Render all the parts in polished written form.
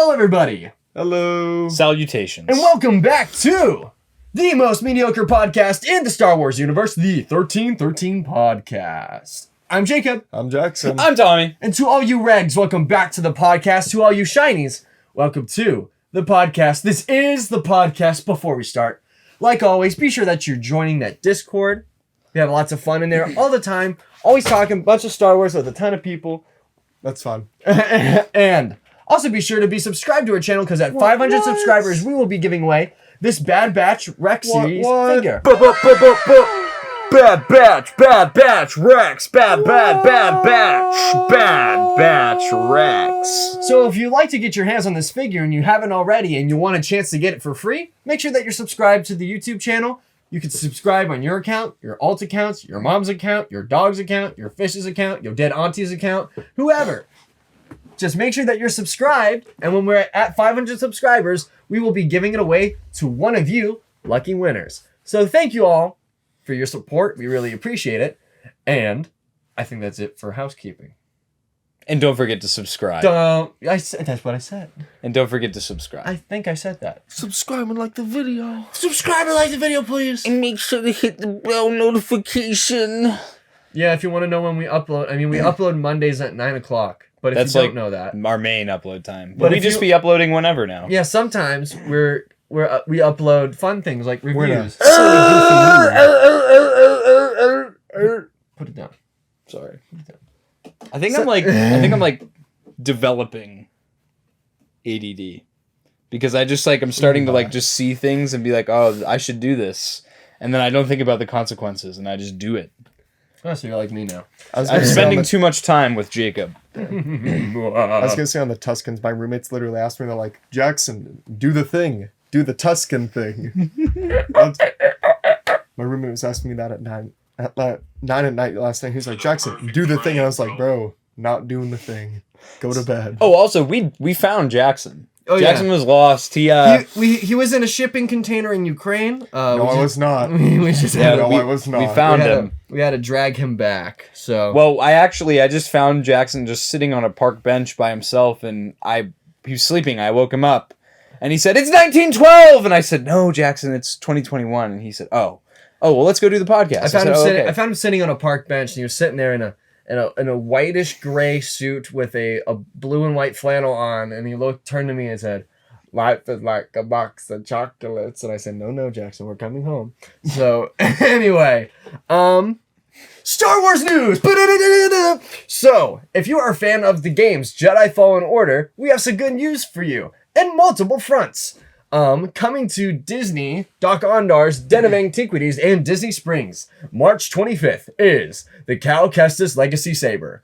Hello, everybody. Hello. Salutations. And welcome back to the most mediocre podcast in the Star Wars universe, the 1313 Podcast. I'm Jacob. I'm Jackson. I'm Tommy. And to all you Regs, welcome back to the podcast. To all you Shinies, welcome to the podcast. This is the podcast. Before we start, like always, be sure that you're joining that Discord. We have lots of fun in there all the time. Always talking a bunch of Star Wars with a ton of people. That's fun. And also be sure to be subscribed to our channel because at 500 subscribers, we will be giving away this Bad Batch Rex series figure. Bad Batch Rex. Bad Batch Rex. So if you'd like to get your hands on this figure and you haven't already and you want a chance to get it for free, make sure that you're subscribed to the YouTube channel. You can subscribe on your account, your alt accounts, your mom's account, your dog's account, your fish's account, your dead auntie's account, whoever. Just make sure that you're subscribed, and when we're at 500 subscribers, we will be giving it away to one of you lucky winners. So thank you all for your support. We really appreciate it. And I think that's it for housekeeping. And don't forget to subscribe. That's what I said. And don't forget to subscribe. I think I said that. Subscribe and like the video. Subscribe and like the video, please. And make sure to hit the bell notification. Yeah, if you want to know when we upload. I mean, we upload Mondays at 9 o'clock. But if That's you don't like know that, our main upload time. But But we if just you- be uploading whenever now. yeah, sometimes we upload fun things like reviews. Put it down. Sorry. I think I'm like developing ADD. Because I just I'm starting to just see things and be like, oh, I should do this. And then I don't think about the consequences and I just do it. Oh, so you're like me now. I'm spending too much time with Jacob. I was gonna say on the Tuscans, my roommates literally asked me, they're like, Jackson, do the thing. Do the Tuscan thing. My roommate was asking me that at 9 at night last night. He was like, Jackson, do the thing. And I was like, bro, not doing the thing. Go to bed. Oh, also, we found Jackson. Oh, Jackson yeah. was lost. He was in a shipping container in Ukraine. No, I was not. We just had No, to, I was not. We found him. we had to drag him back. So Well, I just found Jackson just sitting on a park bench by himself, and he was sleeping. I woke him up, and he said, "It's 1912," and I said, "No, Jackson, it's 2021." And he said, "Oh, well, let's go do the podcast." I found him sitting on a park bench, and he was sitting there in a whitish gray suit with a blue and white flannel on, and he turned to me and said, "Life is like a box of chocolates." And I said, No, Jackson, we're coming home. So anyway, Star Wars news. So if you are a fan of the games Jedi Fallen Order, we have some good news for you in multiple fronts. Coming to Disney, Doc Ondar's Den of Antiquities and Disney Springs, March 25th is the Cal Kestis Legacy Saber.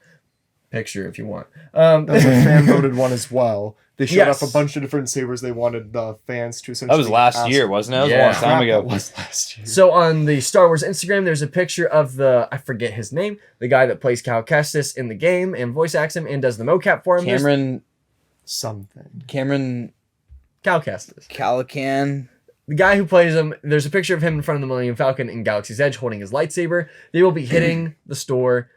Picture if you want. That's a fan voted one as well. They showed Yes. up a bunch of different sabers they wanted the fans to essentially. That was last ask. year, wasn't it? That was Yeah. a long time ago. That was last year. So on the Star Wars Instagram, there's a picture of I forget his name, the guy that plays Cal Kestis in the game and voice acts him and does the mocap for him. Cameron Cal Kestis. Calican. The guy who plays him, there's a picture of him in front of the Millennium Falcon in Galaxy's Edge holding his lightsaber. They will be hitting the store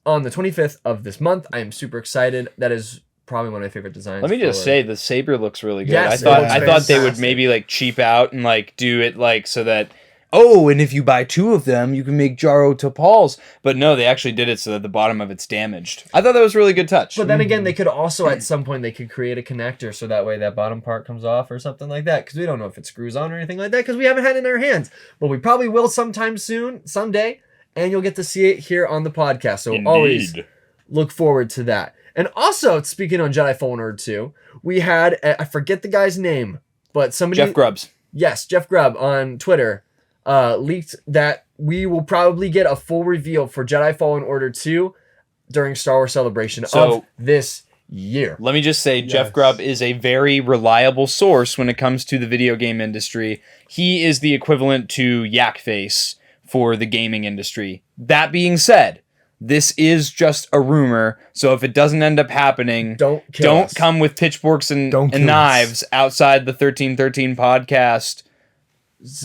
on the 25th of this month. I am super excited. That is probably one of my favorite designs. Let me just say, the saber looks really good. Yes, I thought they would fantastic. maybe cheap out and do it so that. Oh, and if you buy two of them, you can make Jaro Tapals. But no, they actually did it so that the bottom of it's damaged. I thought that was a really good touch. But then again, they could also, at some point, they could create a connector so that way that bottom part comes off or something like that. Because we don't know if it screws on or anything like that because we haven't had it in our hands. But we probably will sometime soon, someday. And you'll get to see it here on the podcast. So always look forward to that. And also, speaking on Jedi Fallen Order 2, we had, I forget the guy's name, but somebody... Jeff Grubbs. Yes, Jeff Grubb on Twitter leaked that we will probably get a full reveal for Jedi Fallen Order 2 during Star Wars Celebration of this year. Let me just say, Yes. Jeff Grubb is a very reliable source when it comes to the video game industry. He is the equivalent to Yak Face for the gaming industry. That being said, this is just a rumor, so if it doesn't end up happening, Don't come with pitchforks and Don't kill knives outside the 1313 podcast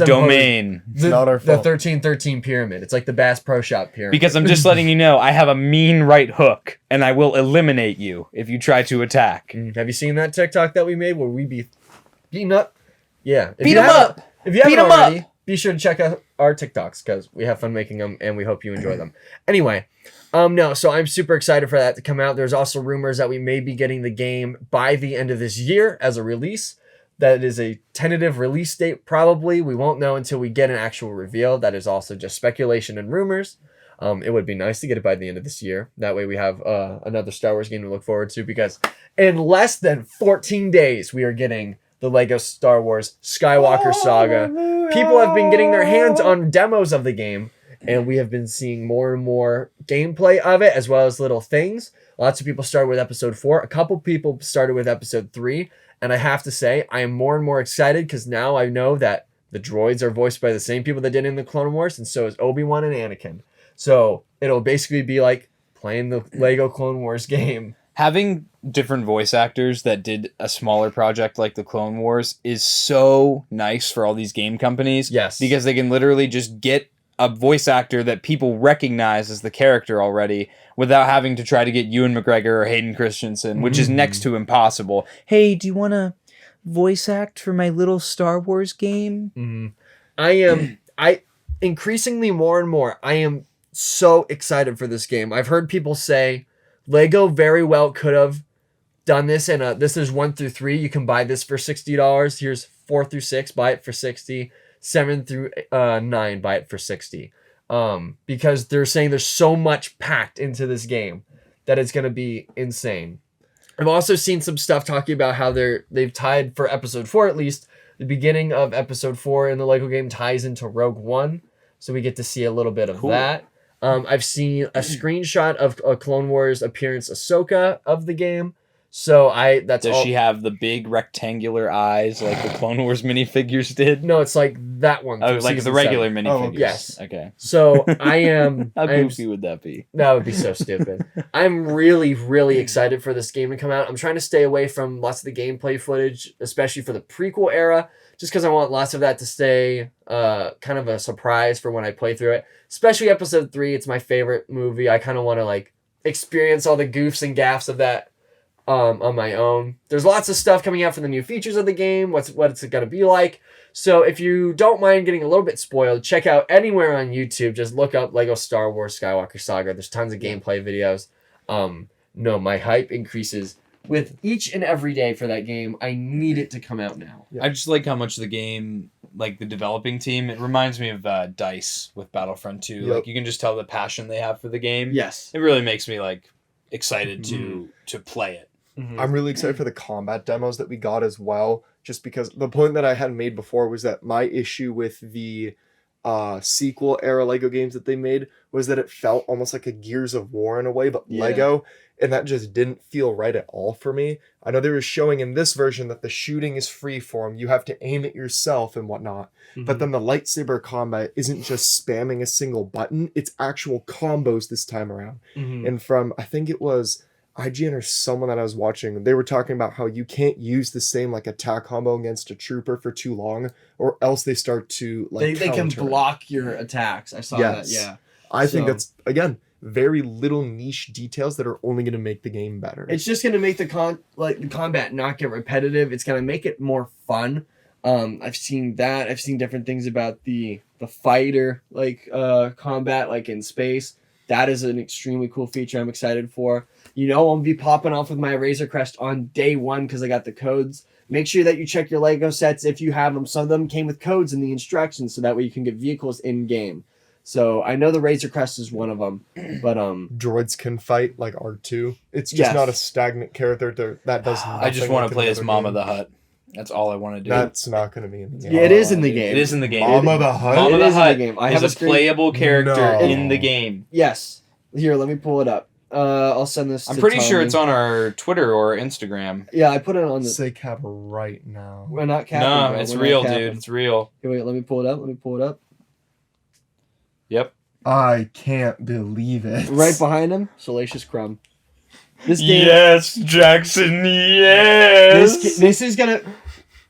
domain. Not our The fault. 1313 pyramid. It's like the Bass Pro Shop pyramid. Because I'm just letting you know, I have a mean right hook, and I will eliminate you if you try to attack. Have you seen that TikTok that we made where we be beating up? Yeah. Beat 'em up! If you haven't Beat 'em already, up! be sure to check out our TikToks because we have fun making them and we hope you enjoy them. Anyway, no, so I'm super excited for that to come out. There's also rumors that we may be getting the game by the end of this year as a release. That is a tentative release date, probably. We won't know until we get an actual reveal. That is also just speculation and rumors. It would be nice to get it by the end of this year. That way we have another Star Wars game to look forward to because in less than 14 days, we are getting the Lego Star Wars Skywalker Saga. People have been getting their hands on demos of the game, and we have been seeing more and more gameplay of it, as well as little things. Lots of people started with episode 4. A couple people started with episode 3. And I have to say, I am more and more excited because now I know that the droids are voiced by the same people that did in the Clone Wars, and so is Obi-Wan and Anakin. So it'll basically be like playing the Lego Clone Wars game. Having different voice actors that did a smaller project like the Clone Wars is so nice for all these game companies. Yes. Because they can literally just get a voice actor that people recognize as the character already without having to try to get Ewan McGregor or Hayden Christensen, which is next to impossible. Hey, do you want to voice act for my little Star Wars game? I increasingly more and more, I am so excited for this game. I've heard people say Lego very well could have done this, and this is 1 through 3. You can buy this for $60. Here's 4 through 6, buy it for $60. 7 through 9, buy it for $60. Because they're saying there's so much packed into this game that it's going to be insane. I've also seen some stuff talking about how they've tied for episode 4 at least. The beginning of episode 4 in the Lego game ties into Rogue One, so we get to see a little bit of that. I've seen a screenshot of a Clone Wars appearance Ahsoka of the game. So Does she have the big rectangular eyes like the Clone Wars minifigures did? No, it's like that one. Oh, like the regular 7. minifigures. Yes. Okay. So I am. How goofy would that be? That would be so stupid. I'm really, really excited for this game to come out. I'm trying to stay away from lots of the gameplay footage, especially for the prequel era, just because I want lots of that to stay kind of a surprise for when I play through it. Especially episode 3. It's my favorite movie. I kind of want to like experience all the goofs and gaffs of that. On my own. There's lots of stuff coming out for the new features of the game, what it's going to be like. So if you don't mind getting a little bit spoiled, check out anywhere on YouTube. Just look up Lego Star Wars Skywalker Saga. There's tons of gameplay videos. No, my hype increases with each and every day for that game. I need it to come out now. I just like how much the game, like the developing team, it reminds me of DICE with Battlefront 2. Yep. Like you can just tell the passion they have for the game. Yes. It really makes me like excited to play it. I'm really excited for the combat demos that we got as well, just because the point that I had made before was that my issue with the sequel era Lego games that they made was that it felt almost like a Gears of War in a way, but Lego, and that just didn't feel right at all for me. I know they were showing in this version that the shooting is freeform, you have to aim it yourself and whatnot, but then the lightsaber combat isn't just spamming a single button, it's actual combos this time around. And from, I think it was IGN or someone that I was watching, they were talking about how you can't use the same like attack combo against a trooper for too long, or else they start to like They can counter. block your attacks. I saw that. Yeah. I think that's again very little niche details that are only going to make the game better. It's just gonna make the combat not get repetitive. It's gonna make it more fun. I've seen that. I've seen different things about the fighter combat like in space. That is an extremely cool feature I'm excited for. You know, I'll be popping off with my Razor Crest on day 1 because I got the codes. Make sure that you check your Lego sets if you have them. Some of them came with codes in the instructions, so that way you can get vehicles in game. So I know the Razor Crest is one of them, but droids can fight like R2. It's just not a stagnant character that does. I just want to play as Mama the Hutt. That's all I want to do. That's not going to be in the game. Yeah, it is in the game. It is in the game. Mama the Hutt. Mama the Hutt game. I have a playable character in the game. Yes. Here, let me pull it up. I'll send this. I'm pretty sure it's on our Twitter or Instagram. Yeah, I put it on the. Say cap right now. We're not capping. No, bro. it's We're real, not capping. dude. It's real. Here, wait, let me pull it up. Yep. I can't believe it. Right behind him, Salacious Crumb. This game. Yes, Jackson. Yes. This is gonna.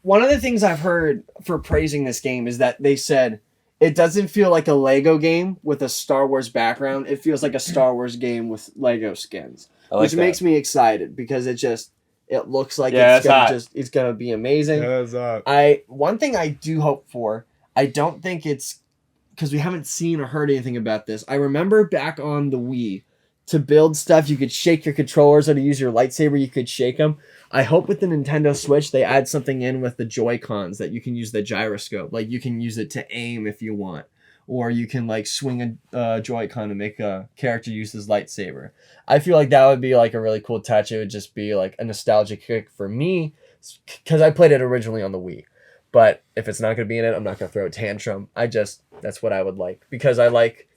one of the things I've heard for praising this game is that they said it doesn't feel like a Lego game with a Star Wars background. It feels like a Star Wars game with Lego skins, which makes me excited because it looks like it's gonna be amazing. One thing I do hope for, I don't think it's because we haven't seen or heard anything about this. I remember back on the Wii, to build stuff, you could shake your controllers, or to use your lightsaber, you could shake them. I hope with the Nintendo Switch, they add something in with the Joy-Cons that you can use the gyroscope. Like, you can use it to aim if you want. Or you can, like, swing a Joy-Con to make a character use his lightsaber. I feel like that would be, like, a really cool touch. It would just be, like, a nostalgia kick for me, because I played it originally on the Wii. But if it's not going to be in it, I'm not going to throw a tantrum. That's what I would like. Because I like...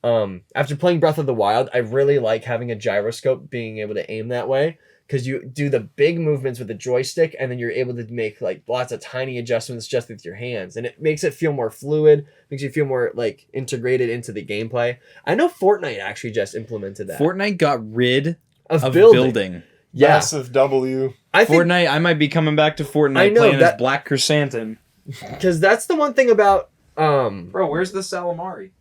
after playing Breath of the Wild, I really like having a gyroscope, being able to aim that way, because you do the big movements with the joystick, and then you're able to make like lots of tiny adjustments just with your hands, and it makes it feel more fluid, makes you feel more like integrated into the gameplay. I know Fortnite actually just implemented that. Fortnite got rid of building. Yeah. Massive W. Fortnite, I might be coming back to Fortnite playing as Black Chrysanthemum. Because that's the one thing about... Bro, where's the Salamari?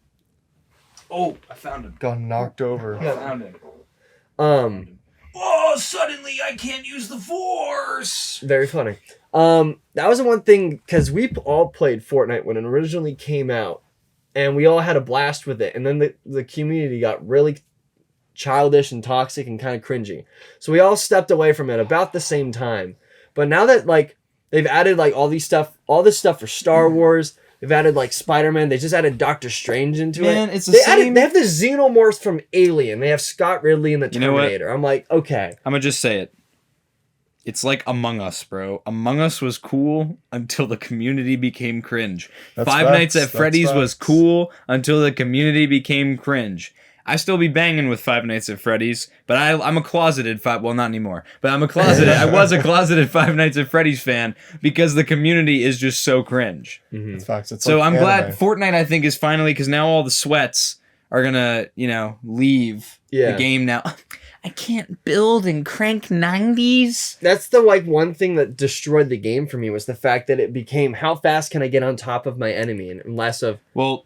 Oh, I found him. Got knocked over. I found him. Oh, suddenly I can't use the Force! Very funny. That was the one thing, because we all played Fortnite when it originally came out, and we all had a blast with it, and then the community got really childish and toxic and kind of cringy. So we all stepped away from it about the same time. But now that, like, they've added, like, all this stuff for Star Wars... They've added, like, Spider-Man. They just added Doctor Strange into it. It's the same... They have the Xenomorphs from Alien. They have Scott Ridley in the Terminator. I'm like, okay. I'm going to just say it. It's like Among Us, bro. Among Us was cool until the community became cringe. Five Nights at Freddy's was cool until the community became cringe. I still be banging with Five Nights at Freddy's, but I'm a closeted well, not anymore, but I was a closeted Five Nights at Freddy's fan because the community is just so cringe. Mm-hmm. It's facts. It's so like I'm anime. glad Fortnite, I think, is finally, because now all the sweats are gonna, leave the game now. I can't build in crank 90s. That's the one thing that destroyed the game for me, was the fact that it became, how fast can I get on top of my enemy, and less of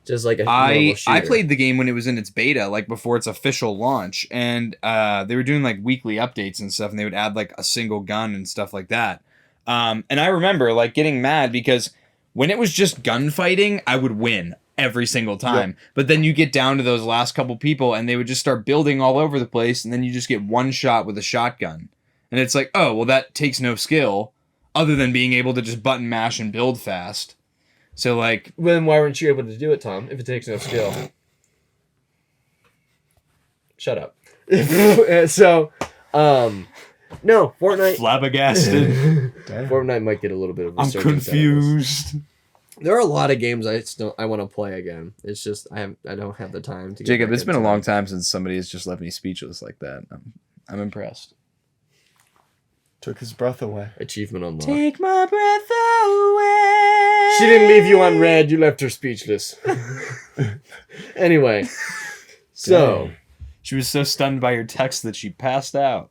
just like a normal shooter. I played the game when it was in its beta, like before its official launch, and they were doing like weekly updates and stuff, and they would add like a single gun and stuff like that. And I remember like getting mad because when it was just gunfighting, I would win every single time. Yep. But then you get down to those last couple people and they would just start building all over the place, and then you just get one shot with a shotgun. And it's like, oh, well, that takes no skill other than being able to just button mash and build fast. So like, then why weren't you able to do it, Tom, if it takes no skill? Shut up. So, no, Fortnite... Flabbergasted. Fortnite might get a little bit of a I'm confused. There are a lot of games I want to play again. It's just I don't have the time to. Jacob, it's been a long time since somebody has just left me speechless like that. I'm impressed. Took his breath away. Achievement unlocked. Take my breath away. She didn't leave you on red. You left her speechless. Anyway, so she was so stunned by your text that she passed out.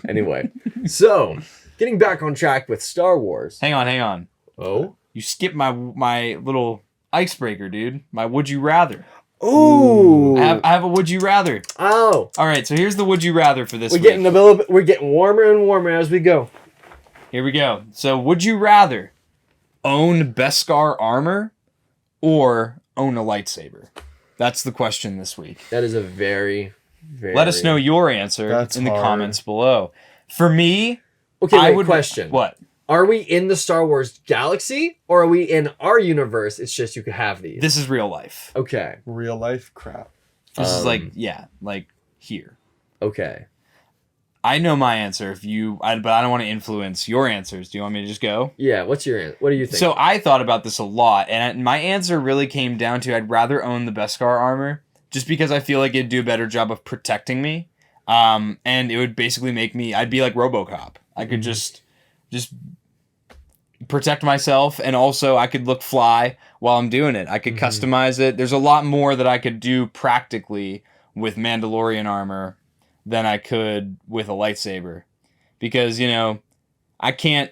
Anyway, so getting back on track with Star Wars. Hang on. Oh. You skipped my little icebreaker, dude. My would you rather. Ooh. I have a would you rather. Oh. All right, so here's the would you rather for this week. We're getting warmer and warmer as we go. Here we go. So would you rather own Beskar armor or own a lightsaber? That's the question this week. That is a very, very... Let us know your answer in the comments below. For me, question. What? Are we in the Star Wars galaxy, or are we in our universe? It's just you could have these. This is real life. Okay. Real life crap. This is like here. Okay. I know my answer but I don't want to influence your answers. Do you want me to just go? Yeah, what's your answer? What do you think? So I thought about this a lot, and my answer really came down to I'd rather own the Beskar armor, just because I feel like it'd do a better job of protecting me. And it would basically make me, I'd be like RoboCop. I could just protect myself, and also I could look fly while I'm doing it. I could customize it. There's a lot more that I could do practically with Mandalorian armor than I could with a lightsaber, because I can't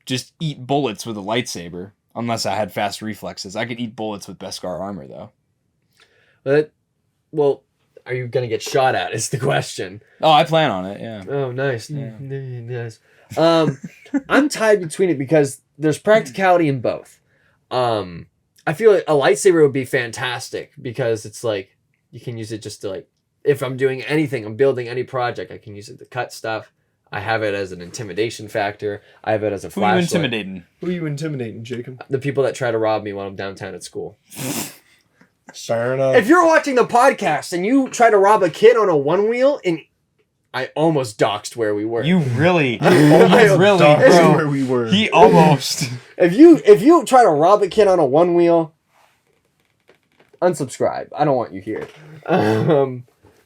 just eat bullets with a lightsaber unless I had fast reflexes. I could eat bullets with Beskar armor though. But, well, are you gonna get shot at? Is the question. Oh, I plan on it. Yeah. Oh, nice. Yeah. Nice. I'm tied between it because there's practicality in both. I feel like a lightsaber would be fantastic because it's like you can use it just to like if I'm doing anything, I'm building any project, I can use it to cut stuff. I have it as an intimidation factor. I have it as a Who are you flashlight. intimidating? Who are you intimidating, Jacob? The people that try to rob me when I'm downtown at school. Fair enough. If you're watching the podcast and you try to rob a kid on a one wheel, and I almost doxed where we were. You really, Almost really, dark bro. where we were. He almost. If you try to rob a kid on a one wheel, unsubscribe. I don't want you here.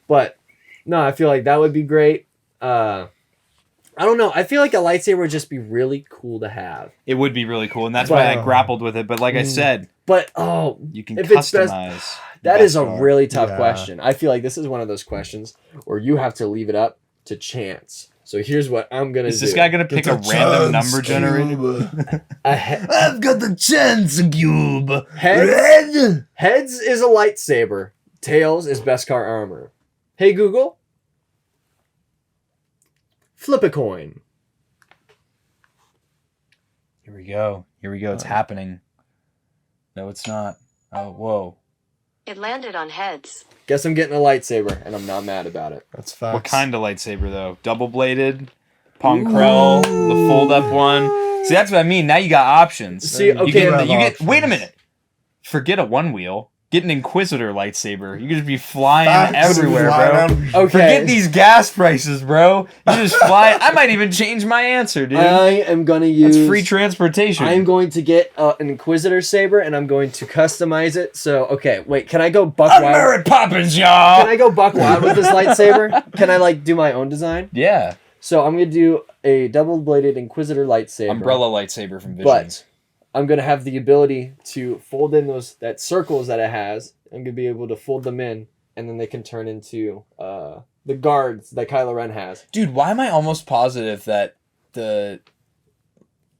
But no, I feel like that would be great. I don't know. I feel like a lightsaber would just be really cool to have. It would be really cool, and that's why I grappled with it. But like I said, But you can if it's best- customize. that is a Beskar. really tough Yeah. question. I feel like this is one of those questions where you have to leave it up to chance. So here's what I'm gonna do. Is this guy gonna pick a random number generator? I've got the chance cube. Heads is a lightsaber. Tails is Beskar armor. Hey Google, flip a coin. Here we go. Here we go. It's happening. No, it's not. Oh, whoa. It landed on heads. Guess I'm getting a lightsaber, and I'm not mad about it. That's facts. What kind of lightsaber though? Double bladed, Ponkrell, the fold up one. See, that's what I mean. Now you got options. See, You okay, get wait a minute. Forget a one wheel. Get an Inquisitor lightsaber. You could just be flying Facts. everywhere, Fly bro. around. Okay. Forget these gas prices, bro. You just fly. I might even change my answer, dude. I am gonna use. That's free transportation. I'm going to get an Inquisitor saber, and I'm going to customize it. So, okay, wait, can I go buck I'm wild? Mary Poppins, Can y'all. I go buck wild with this lightsaber? Can I like do my own design? Yeah. So I'm gonna do a double-bladed Inquisitor lightsaber. Umbrella lightsaber from Visions. But I'm gonna have the ability to fold in that circles that it has. I'm gonna be able to fold them in, and then they can turn into the guards that Kylo Ren has. Dude, why am I almost positive that the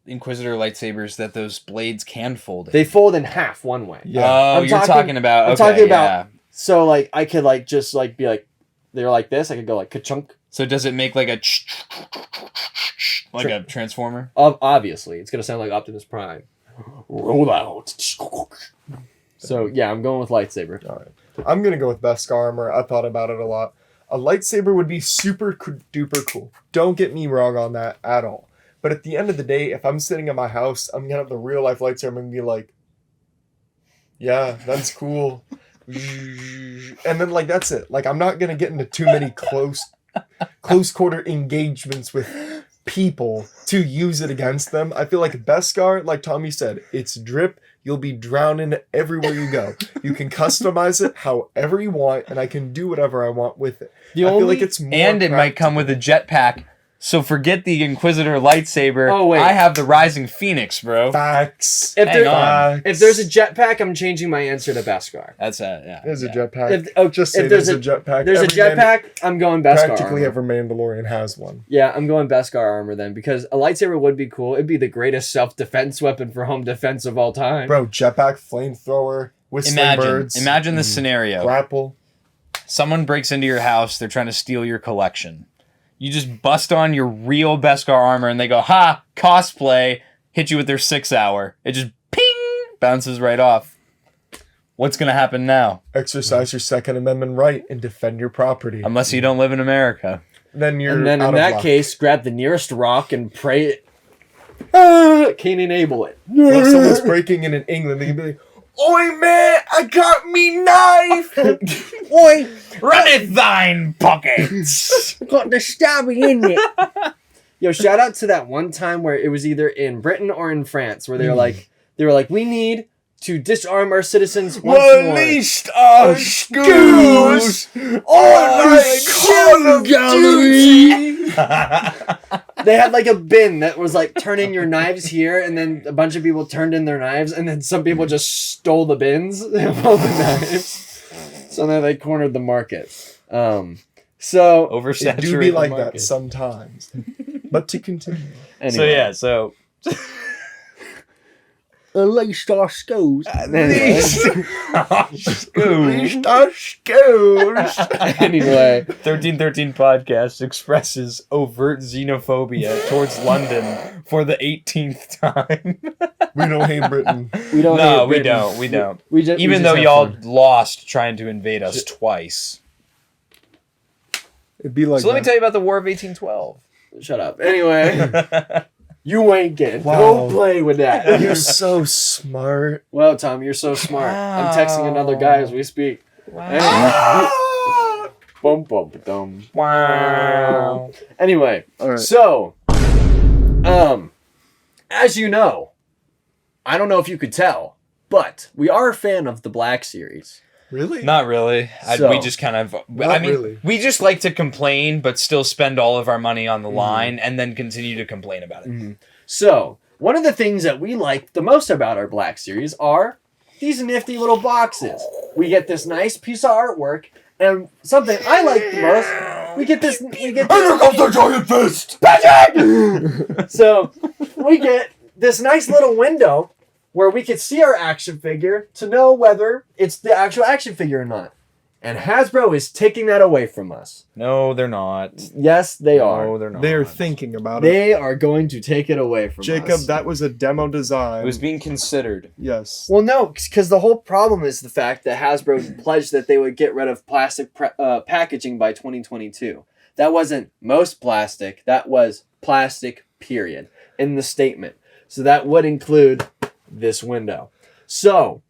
Inquisitor lightsabers, that those blades can fold in? They fold in half one way. Yeah. Oh, I'm you're talking about. I'm Okay, talking about- yeah. So like I could like just like be like they're like this. I could go like ka-chunk. So does it make like a like a transformer? Obviously, it's gonna sound like Optimus Prime. Roll out. So yeah, I'm going with lightsaber. All right. I'm gonna go with Beskar armor. I thought about it a lot. A lightsaber would be super duper cool. Don't get me wrong on that at all. But at the end of the day, if I'm sitting at my house, I'm gonna have the real life lightsaber. I'm gonna be like, yeah, that's cool. And then like that's it. Like I'm not gonna get into too many close quarter engagements with people to use it against them. I feel like Beskar, like Tommy said, it's drip. You'll be drowning everywhere you go. You can customize it however you want, and I can do whatever I want with it. I feel like it's more And it might come with a jetpack. So forget the Inquisitor lightsaber. Oh, wait. I have the Rising Phoenix, bro. facts. If, Hang there, on. if there's a jetpack, I'm changing my answer to Beskar. That's yeah. There's yeah. a jetpack. If Just say there's there's a jetpack. There's a Every man- jetpack. I'm going Beskar. Practically armor. every Mandalorian has one. Yeah, I'm going Beskar armor then because a lightsaber would be cool. It'd be the greatest self-defense weapon for home defense of all time. Bro, jetpack, flamethrower, whistling birds. Imagine this scenario. Grapple. Someone breaks into your house. They're trying to steal your collection. You just bust on your real Beskar armor, and they go, "Ha! Cosplay!" Hit you with their 6-hour. It just ping bounces right off. What's gonna happen now? Exercise your Second Amendment right and defend your property. Unless you don't live in America. Then you're And then out in of that luck. case, grab the nearest rock and pray it. Can't enable it. Well, if someone's breaking in England, they can be like, "Oi, man, I got me knife." Oi, Run it thine pockets. got the stabby in it. Yo, shout out to that one time where it was either in Britain or in France where they were like, we need to disarm our citizens once more. Released our schools. Oh, gallery. They had like a bin that was like turn in your knives here, and then a bunch of people turned in their knives, and then some people just stole the bins of all the knives. So then they cornered the market. So It Oversaturate do be the like market. that sometimes. But to continue. anyway, So At least our schools. Anyway. At least our schools. Anyway. 1313 Podcast expresses overt xenophobia towards London for the 18th time. We don't hate Britain. We don't. No, hate we Britain. don't. We don't. just Even though have y'all fun. lost trying to invade us twice. It'd be like So let me tell you about the War of 1812. Shut up. Anyway. You ain't getting. Wow. Don't play with that. You're so smart. Well, Tom, you're so smart. I'm texting another guy as we speak. Wow. Bum bum dum. Wow. Anyway, All right. so, as you know, I don't know if you could tell, but we are a fan of the Black Series. Really? Not really. So- We just kind of. Not really. We just like to complain, but still spend all of our money on the line, and then continue to complain about it. So, one of the things that we like the most about our Black Series are these nifty little boxes. We get this nice piece of artwork, and something I like the most, we get this. Here comes the giant fist! So, we get this nice little window where we could see our action figure to know whether it's the actual action figure or not. And Hasbro is taking that away from us. No, they're not. Yes, they are. No, they're not. They're thinking about it. They are going to take it away from Jacob, us. that was a demo design. It was being considered. Yes. Well, no, because the whole problem is the fact that Hasbro pledged that they would get rid of plastic packaging by 2022. That wasn't most plastic. That was plastic, period, in the statement. So that would include this window. So,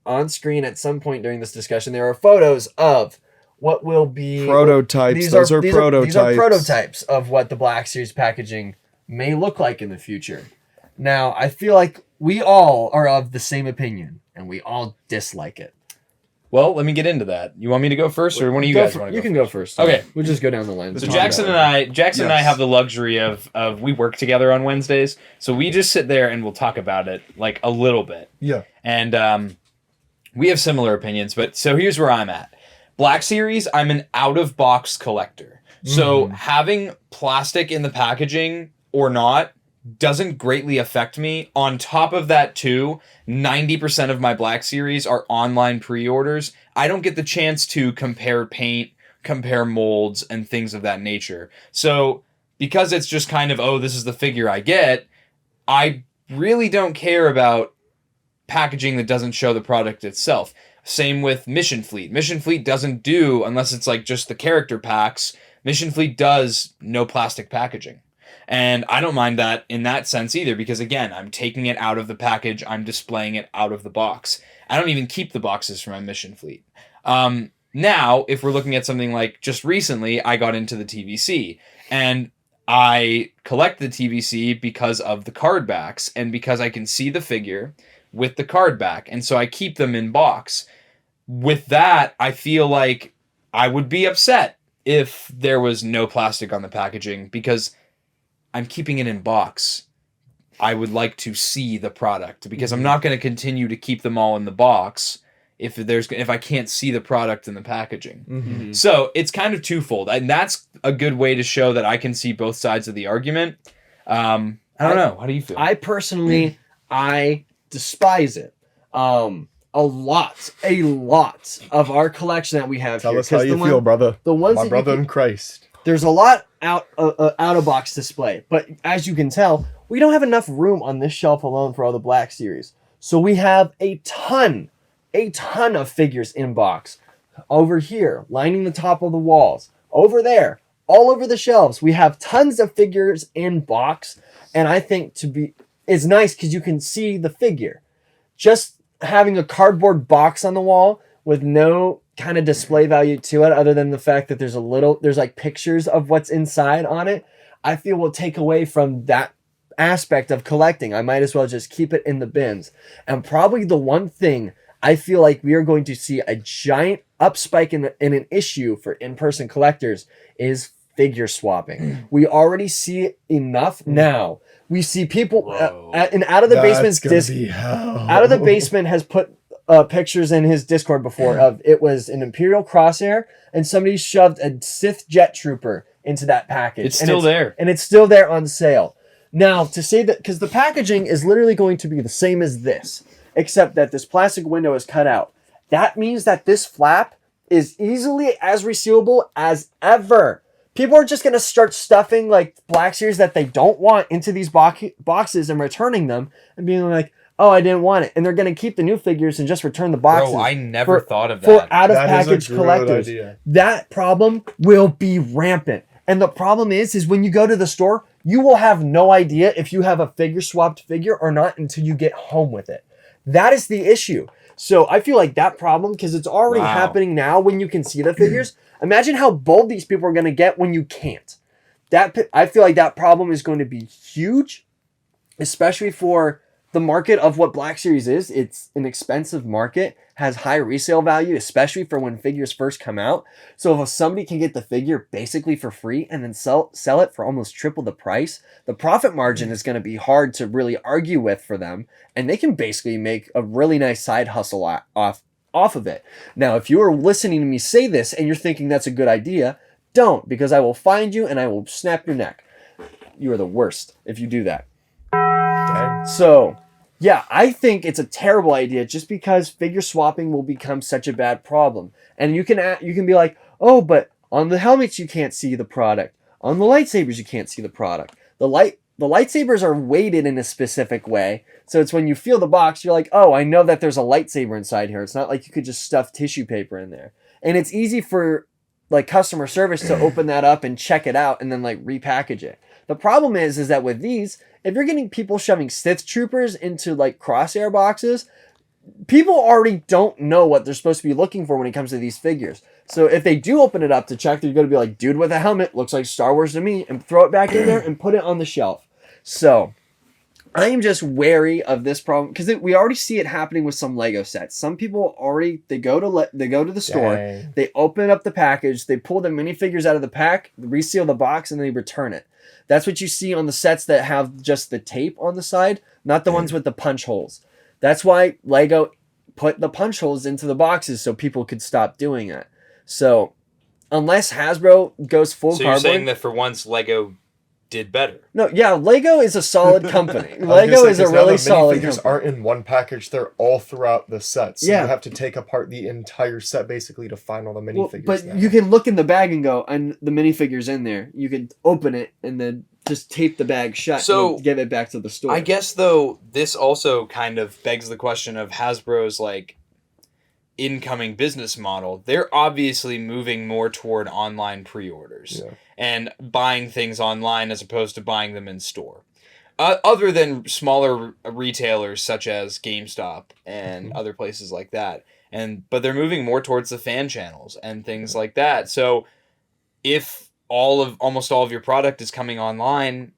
on screen at some point during this discussion, there are photos of what will be Prototypes. Those are prototypes. These are prototypes of what the Black Series packaging may look like in the future. Now, I feel like we all are of the same opinion, and we all dislike it. Well, let me get into that. You want me to go first, or one of you guys want to go? You can go first. Okay. We'll just go down the line. So Jackson and I have the luxury of we work together on Wednesdays, so we just sit there and we'll talk about it like a little bit. Yeah. And we have similar opinions, but so here's where I'm at. Black Series, I'm an out-of-box collector. So having plastic in the packaging or not doesn't greatly affect me. On top of that too, 90% of my Black Series are online pre-orders. I don't get the chance to compare paint, compare molds, and things of that nature. So because it's just kind of, oh, this is the figure I get, I really don't care about packaging that doesn't show the product itself. Same with Mission Fleet. Mission Fleet doesn't do, unless it's like just the character packs, Mission Fleet does no plastic packaging. And I don't mind that in that sense either, because again, I'm taking it out of the package, I'm displaying it out of the box. I don't even keep the boxes for my Mission Fleet. Now, if we're looking at something like just recently, I got into the TVC, and I collect the TVC because of the card backs, and because I can see the figure with the card back, and so I keep them in box. With that, I feel like I would be upset if there was no plastic on the packaging, because I'm keeping it in box. I would like to see the product, because I'm not going to continue to keep them all in the box if I can't see the product in the packaging. So it's kind of twofold, and that's a good way to show that I can see both sides of the argument. I don't know. How do you feel? I personally, I despise it. A lot of our collection that we have Tell here. us how 'cause you the feel, one- brother. The ones My that brother you in Christ. there's a lot out of box display, but as you can tell, we don't have enough room on this shelf alone for all the Black Series. So we have a ton of figures in box. Over here, lining the top of the walls. Over there, all over the shelves, we have tons of figures in box, and I think it's nice because you can see the figure. Just having a cardboard box on the wall with no kind of display value to it, other than the fact that there's like pictures of what's inside on it, I feel will take away from that aspect of collecting. I might as well just keep it in the bins. And probably the one thing I feel like we are going to see a giant upspike in an issue for in-person collectors is figure swapping. We already see enough now. We see people and Out of the Basement's Out of the Basement has put pictures in his Discord before of it was an Imperial Crosshair and somebody shoved a Sith Jet Trooper into that package. It's still there. And it's still there on sale. Now, to say that, because the packaging is literally going to be the same as this, except that this plastic window is cut out. That means that this flap is easily as resealable as ever. People are just going to start stuffing like Black Series that they don't want into these boxes and returning them and being like, oh, I didn't want it. And they're going to keep the new figures and just return the boxes. Bro, I never thought of For that. out-of-package collectors. Idea. That problem will be rampant. And the problem is when you go to the store, you will have no idea if you have a figure swapped figure or not until you get home with it. That is the issue. So I feel like that problem, because it's already happening now when you can see the figures. Imagine how bold these people are going to get when you can't. I feel like that problem is going to be huge, especially for the market of what Black Series is. It's an expensive market, has high resale value, especially for when figures first come out. So if somebody can get the figure basically for free and then sell it for almost triple the price, the profit margin is going to be hard to really argue with for them. And they can basically make a really nice side hustle off of it. Now, if you are listening to me say this and you're thinking that's a good idea, don't, because I will find you and I will snap your neck. You are the worst if you do that. Dang. So, yeah, I think it's a terrible idea just because figure swapping will become such a bad problem. And you can be like, oh, but on the helmets you can't see the product. On the lightsabers you can't see the product. The lightsabers are weighted in a specific way. So it's when you feel the box, you're like, oh, I know that there's a lightsaber inside here. It's not like you could just stuff tissue paper in there. And it's easy for like customer service to open that up and check it out and then like repackage it. The problem is that with these, if you're getting people shoving Sith troopers into like crosshair boxes, people already don't know what they're supposed to be looking for when it comes to these figures. So if they do open it up to check, they're going to be like, dude with a helmet, looks like Star Wars to me, and throw it back in there and put it on the shelf. So I am just wary of this problem because we already see it happening with some Lego sets. Some people already, they go to the store, they open up the package, they pull the minifigures out of the pack, reseal the box, and they return it. That's what you see on the sets that have just the tape on the side, not the ones with the punch holes. That's why Lego put the punch holes into the boxes so people could stop doing it. So unless Hasbro goes full So cardboard... you're saying that for once Lego did better? No, yeah, Lego is a solid company. Lego is a really solid company. Minifigures aren't in one package, they're all throughout the set. So Yeah. you have to take apart the entire set basically to find all the minifigures. But now. you can look in the bag and go, and the minifigure's in there. You can open it and then just tape the bag shut So, and give it back to the store. I guess, though, this also kind of begs the question of Hasbro's, like, incoming business model. They're obviously moving more toward online pre-orders and buying things online as opposed to buying them in store. Other than smaller retailers such as GameStop and other places like that. But they're moving more towards the fan channels and things like that. So if almost all of your product is coming online,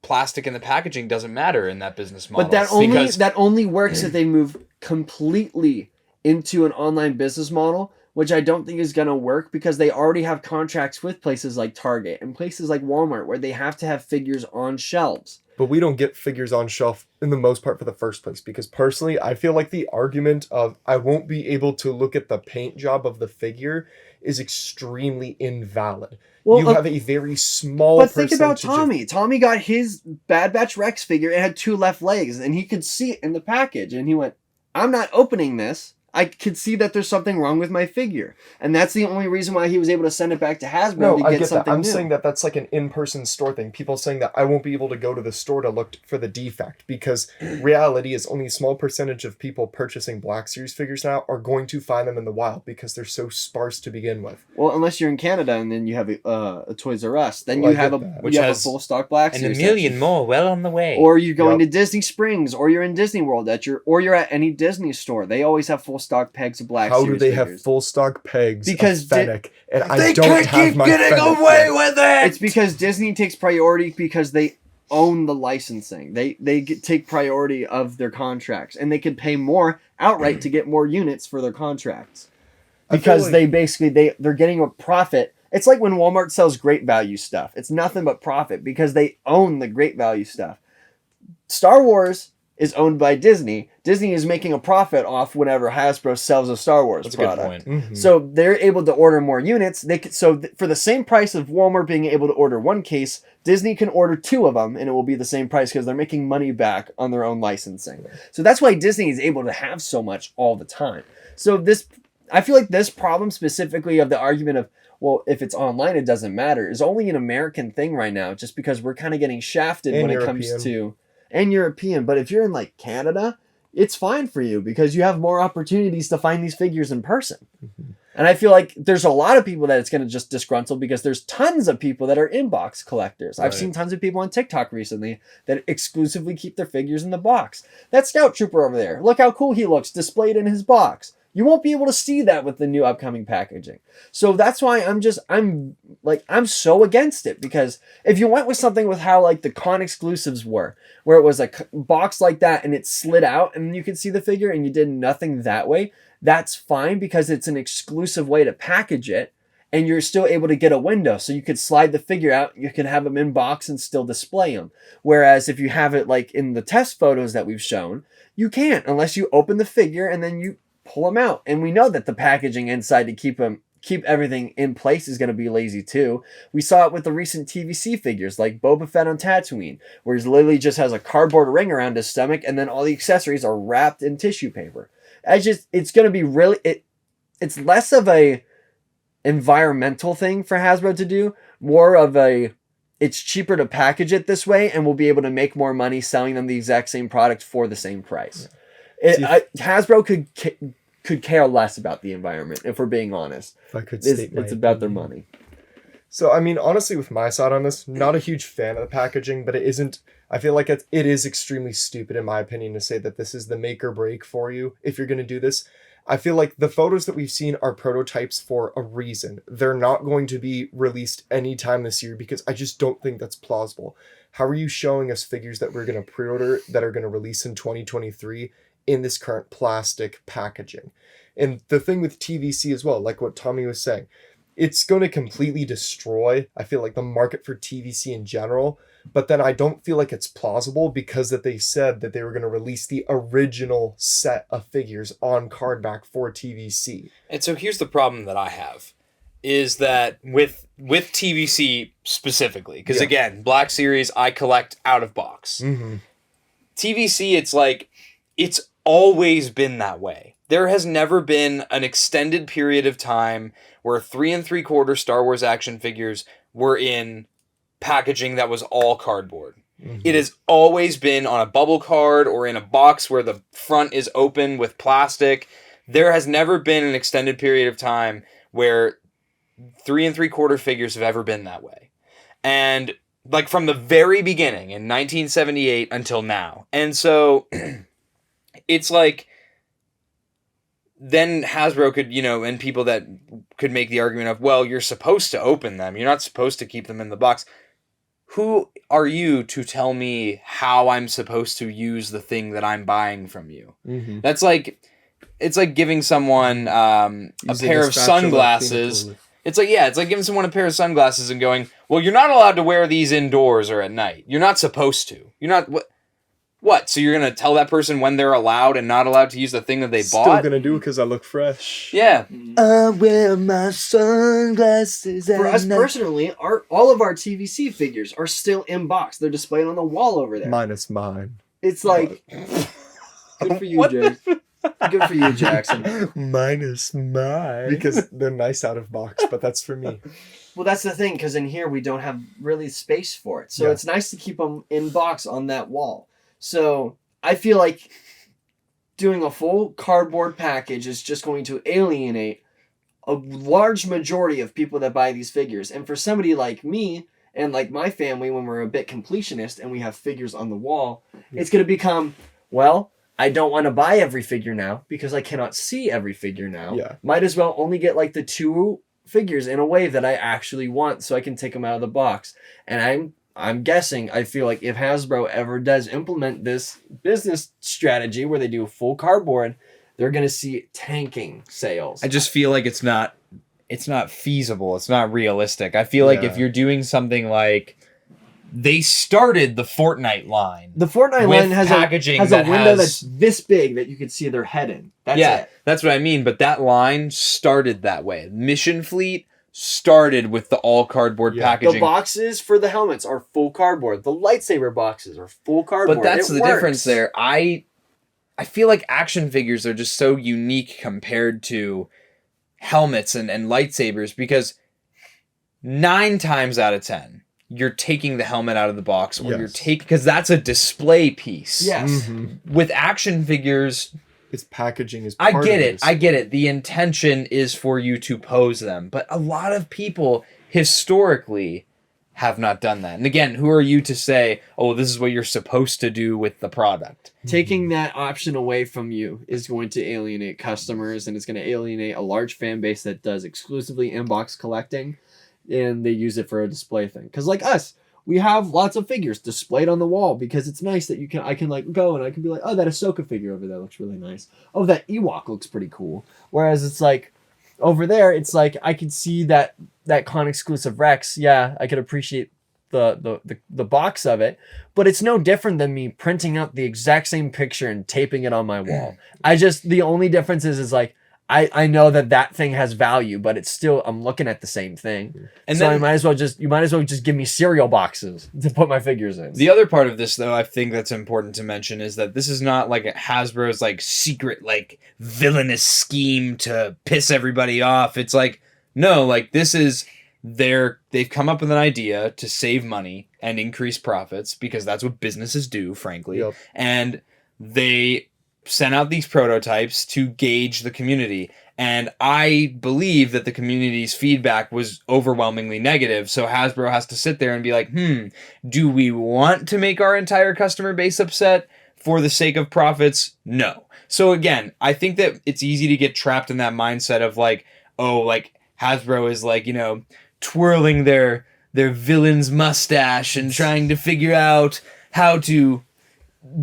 plastic in the packaging doesn't matter in that business model. But that only works if they move completely into an online business model, which I don't think is going to work because they already have contracts with places like Target and places like Walmart where they have to have figures on shelves. But we don't get figures on shelf in the most part for the first place because personally, I feel like the argument of I won't be able to look at the paint job of the figure is extremely invalid. Well, you have a very small percentage. But think about Tommy. Tommy got his Bad Batch Rex figure. It had 2 left legs and he could see it in the package. And he went, I'm not opening this. I could see that there's something wrong with my figure. And that's the only reason why he was able to send it back to Hasbro to get something I'm new. saying that that's like an in-person store thing. People saying that I won't be able to go to the store to look for the defect because reality is only a small percentage of people purchasing Black Series figures now are going to find them in the wild because they're so sparse to begin with. Well, unless you're in Canada and then you have a Toys R Us. Then you have a full stock Black Series. And a million more well on the way. Or you're going to Disney Springs or you're in Disney World or you're at any Disney store. They always have full stock pegs of Black Series. How do they figures. have full stock pegs because of Fennec and I they don't can't have keep my getting Fennec away yet. with it? It's because Disney takes priority because they own the licensing. They take priority of their contracts and they can pay more outright to get more units for their contracts because they're getting a profit. It's like when Walmart sells great value stuff. It's nothing but profit because they own the great value stuff. Star Wars is owned by Disney. Disney is making a profit off whenever Hasbro sells a Star Wars product. That's a good point. Mm-hmm. So they're able to order more units. For the same price of Walmart being able to order one case, Disney can order 2 of them and it will be the same price because they're making money back on their own licensing. So that's why Disney is able to have so much all the time. So I feel like this problem specifically of the argument of, well, if it's online, it doesn't matter, is only an American thing right now, just because we're kind of getting shafted And when it comes to, and European. But if you're in like Canada, it's fine for you because you have more opportunities to find these figures in person. Mm-hmm. And I feel like there's a lot of people that it's going to just disgruntle because there's tons of people that are inbox collectors. I've seen tons of people on TikTok recently that exclusively keep their figures in the box. That Scout Trooper over there, look how cool he looks displayed in his box. You won't be able to see that with the new upcoming packaging. So that's why I'm so against it, because if you went with something with how like the con exclusives were, where it was a box like that and it slid out and you could see the figure and you did nothing that way, that's fine because it's an exclusive way to package it and you're still able to get a window. So you could slide the figure out, you can have them in box and still display them. Whereas if you have it like in the test photos that we've shown, you can't unless you open the figure and then you pull them out. And we know that the packaging inside to keep everything in place is going to be lazy too. We saw it with the recent TVC figures like Boba Fett on Tatooine, where he literally just has a cardboard ring around his stomach and then all the accessories are wrapped in tissue paper. It's going to be really, it's less of a environmental thing for Hasbro to do, more of it's cheaper to package it this way and we'll be able to make more money selling them the exact same product for the same price. Yeah. Hasbro could care less about the environment, if we're being honest. If I could state it's about their money. So, I mean, honestly, with my side on this, not a huge fan of the packaging, but I feel like it is extremely stupid, in my opinion, to say that this is the make or break for you if you're going to do this. I feel like the photos that we've seen are prototypes for a reason. They're not going to be released anytime this year because I just don't think that's plausible. How are you showing us figures that we're going to pre-order that are going to release in 2023 in this current plastic packaging? And the thing with TVC as well, like what Tommy was saying, it's going to completely destroy, I feel like, the market for TVC in general. But then I don't feel like it's plausible because that they said that they were going to release the original set of figures on card back for TVC. And so here's the problem that I have, is that with TVC specifically, because again, Black Series I collect out of box. Mm-hmm. TVC, it's like, it's always been that way. There has never been an extended period of time where 3 3/4 Star Wars action figures were in packaging that was all cardboard. Mm-hmm. It has always been on a bubble card or in a box where the front is open with plastic. There has never been an extended period of time where 3 3/4 figures have ever been that way. And like from the very beginning in 1978 until now. And so it's like, then Hasbro could, and people that could make the argument of, well, you're supposed to open them. You're not supposed to keep them in the box. Who are you to tell me how I'm supposed to use the thing that I'm buying from you? Mm-hmm. That's like, it's like giving someone a pair of sunglasses. It's like giving someone a pair of sunglasses and going, well, you're not allowed to wear these indoors or at night. You're not supposed to. You're not... What? So you're going to tell that person when they're allowed and not allowed to use the thing that they bought? Still going to do it because I look fresh. Yeah. I wear my sunglasses For us personally, all of our TVC figures are still in box. They're displayed on the wall over there. Minus mine. It's like... Good for you, Jackson. Good for you, Jackson. Minus mine. Because they're nice out of box, but that's for me. Well, that's the thing, because in here we don't have really space for it. So it's nice to keep them in box on that wall. So I feel like doing a full cardboard package is just going to alienate a large majority of people that buy these figures. And for somebody like me and like my family, when we're a bit completionist and we have figures on the wall, it's going to become, well, I don't want to buy every figure now because I cannot see every figure now. Yeah. Might as well only get like the 2 figures in a way that I actually want so I can take them out of the box. And I'm guessing, I feel like if Hasbro ever does implement this business strategy where they do full cardboard, they're going to see tanking sales. I just feel like it's not feasible. It's not realistic. I feel like if you're doing something like, they started the Fortnite line. The Fortnite line has a window that's this big that you can see their head in. That's it. That's what I mean. But that line started that way. Mission Fleet started with the all cardboard Yeah. packaging. The boxes for the helmets are full cardboard. The lightsaber boxes are full cardboard. But that's It the works. difference there. I feel like action figures are just so unique compared to helmets and lightsabers, because 9 times out of 10 you're taking the helmet out of the box, or you're taking, because that's a display piece. Yes. Mm-hmm. With action figures, Its packaging is. I part get of it. I get it. The intention is for you to pose them, but a lot of people historically have not done that. And again, who are you to say, oh, this is what you're supposed to do with the product? Taking that option away from you is going to alienate customers, and it's going to alienate a large fan base that does exclusively inbox collecting, and they use it for a display thing. Because like us, we have lots of figures displayed on the wall because it's nice that I can like go and I can be like, oh, that Ahsoka figure over there looks really nice. Oh, that Ewok looks pretty cool. Whereas it's like over there, it's like I could see that con exclusive Rex. Yeah, I could appreciate the box of it, but it's no different than me printing out the exact same picture and taping it on my wall. The only difference is like I know that thing has value, but it's still, I'm looking at the same thing. And so you might as well just give me cereal boxes to put my figures in. The other part of this, though, I think that's important to mention, is that this is not like Hasbro's like secret like villainous scheme to piss everybody off. It's like, no, like this is they've come up with an idea to save money and increase profits, because that's what businesses do, frankly. Yep. And they sent out these prototypes to gauge the community. And I believe that the community's feedback was overwhelmingly negative. So Hasbro has to sit there and be like, do we want to make our entire customer base upset for the sake of profits? No. So again, I think that it's easy to get trapped in that mindset of like, oh, like Hasbro is like, twirling their villain's mustache and trying to figure out how to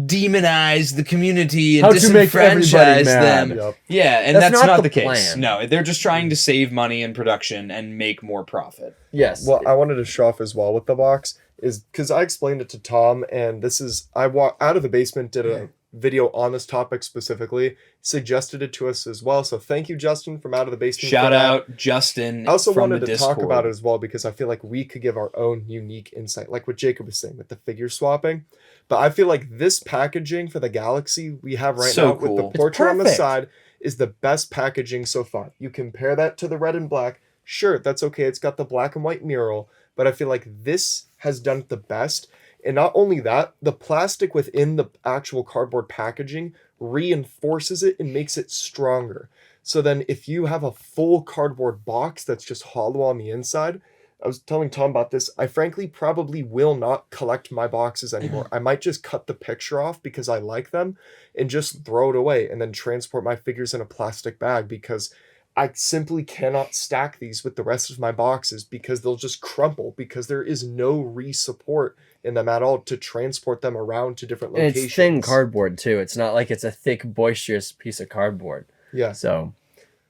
demonize the community and How to make everybody disenfranchise mad. them. Yep. Yeah, and That's that's not not the the case. plan. No, they're just trying to save money in production and make more profit. Yes. Well, I wanted to show off as well with the box is because I explained it to Tom, and this is I walked out of the basement, did a video on this topic specifically, suggested it to us as well. So thank you, Justin, from Out of the Basement. Shout out Justin. I also from wanted the to Discord. talk about it as well because I feel like we could give our own unique insight, like what Jacob was saying with the figure swapping. But I feel like this packaging for the Galaxy we have right So now with cool. the It's portrait on the perfect. side is the best packaging so far. You compare that to the red and black. Sure, that's okay. It's got the black and white mural, but I feel like this has done it the best. And not only that, the plastic within the actual cardboard packaging reinforces it and makes it stronger. So then if you have a full cardboard box that's just hollow on the inside, I was telling Tom about this, I frankly probably will not collect my boxes anymore. I might just cut the picture off because I like them and just throw it away and then transport my figures in a plastic bag, because I simply cannot stack these with the rest of my boxes because they'll just crumple, because there is no re-support in them at all to transport them around to different And locations. it's thin cardboard too. It's not like it's a thick, boisterous piece of cardboard. Yeah. So,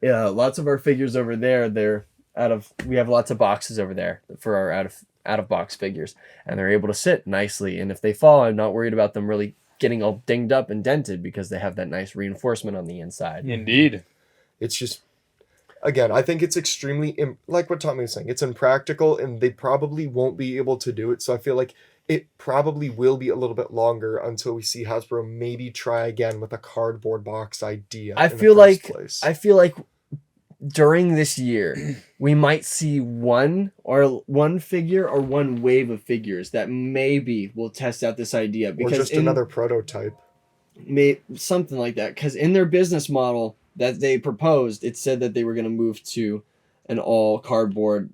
yeah, lots of our figures over there, we have lots of boxes over there for our out of box figures, and they're able to sit nicely. And if they fall, I'm not worried about them really getting all dinged up and dented because they have that nice reinforcement on the inside. Indeed. It's just, again, I think it's extremely, like what Tommy was saying, it's impractical and they probably won't be able to do it. So I feel like it probably will be a little bit longer until we see Hasbro maybe try again with a cardboard box idea. I in the feel first like place. during this year we might see one figure or one wave of figures that maybe will test out this idea, or because just another prototype. something like that, because in their business model that they proposed, it said that they were going to move to an all cardboard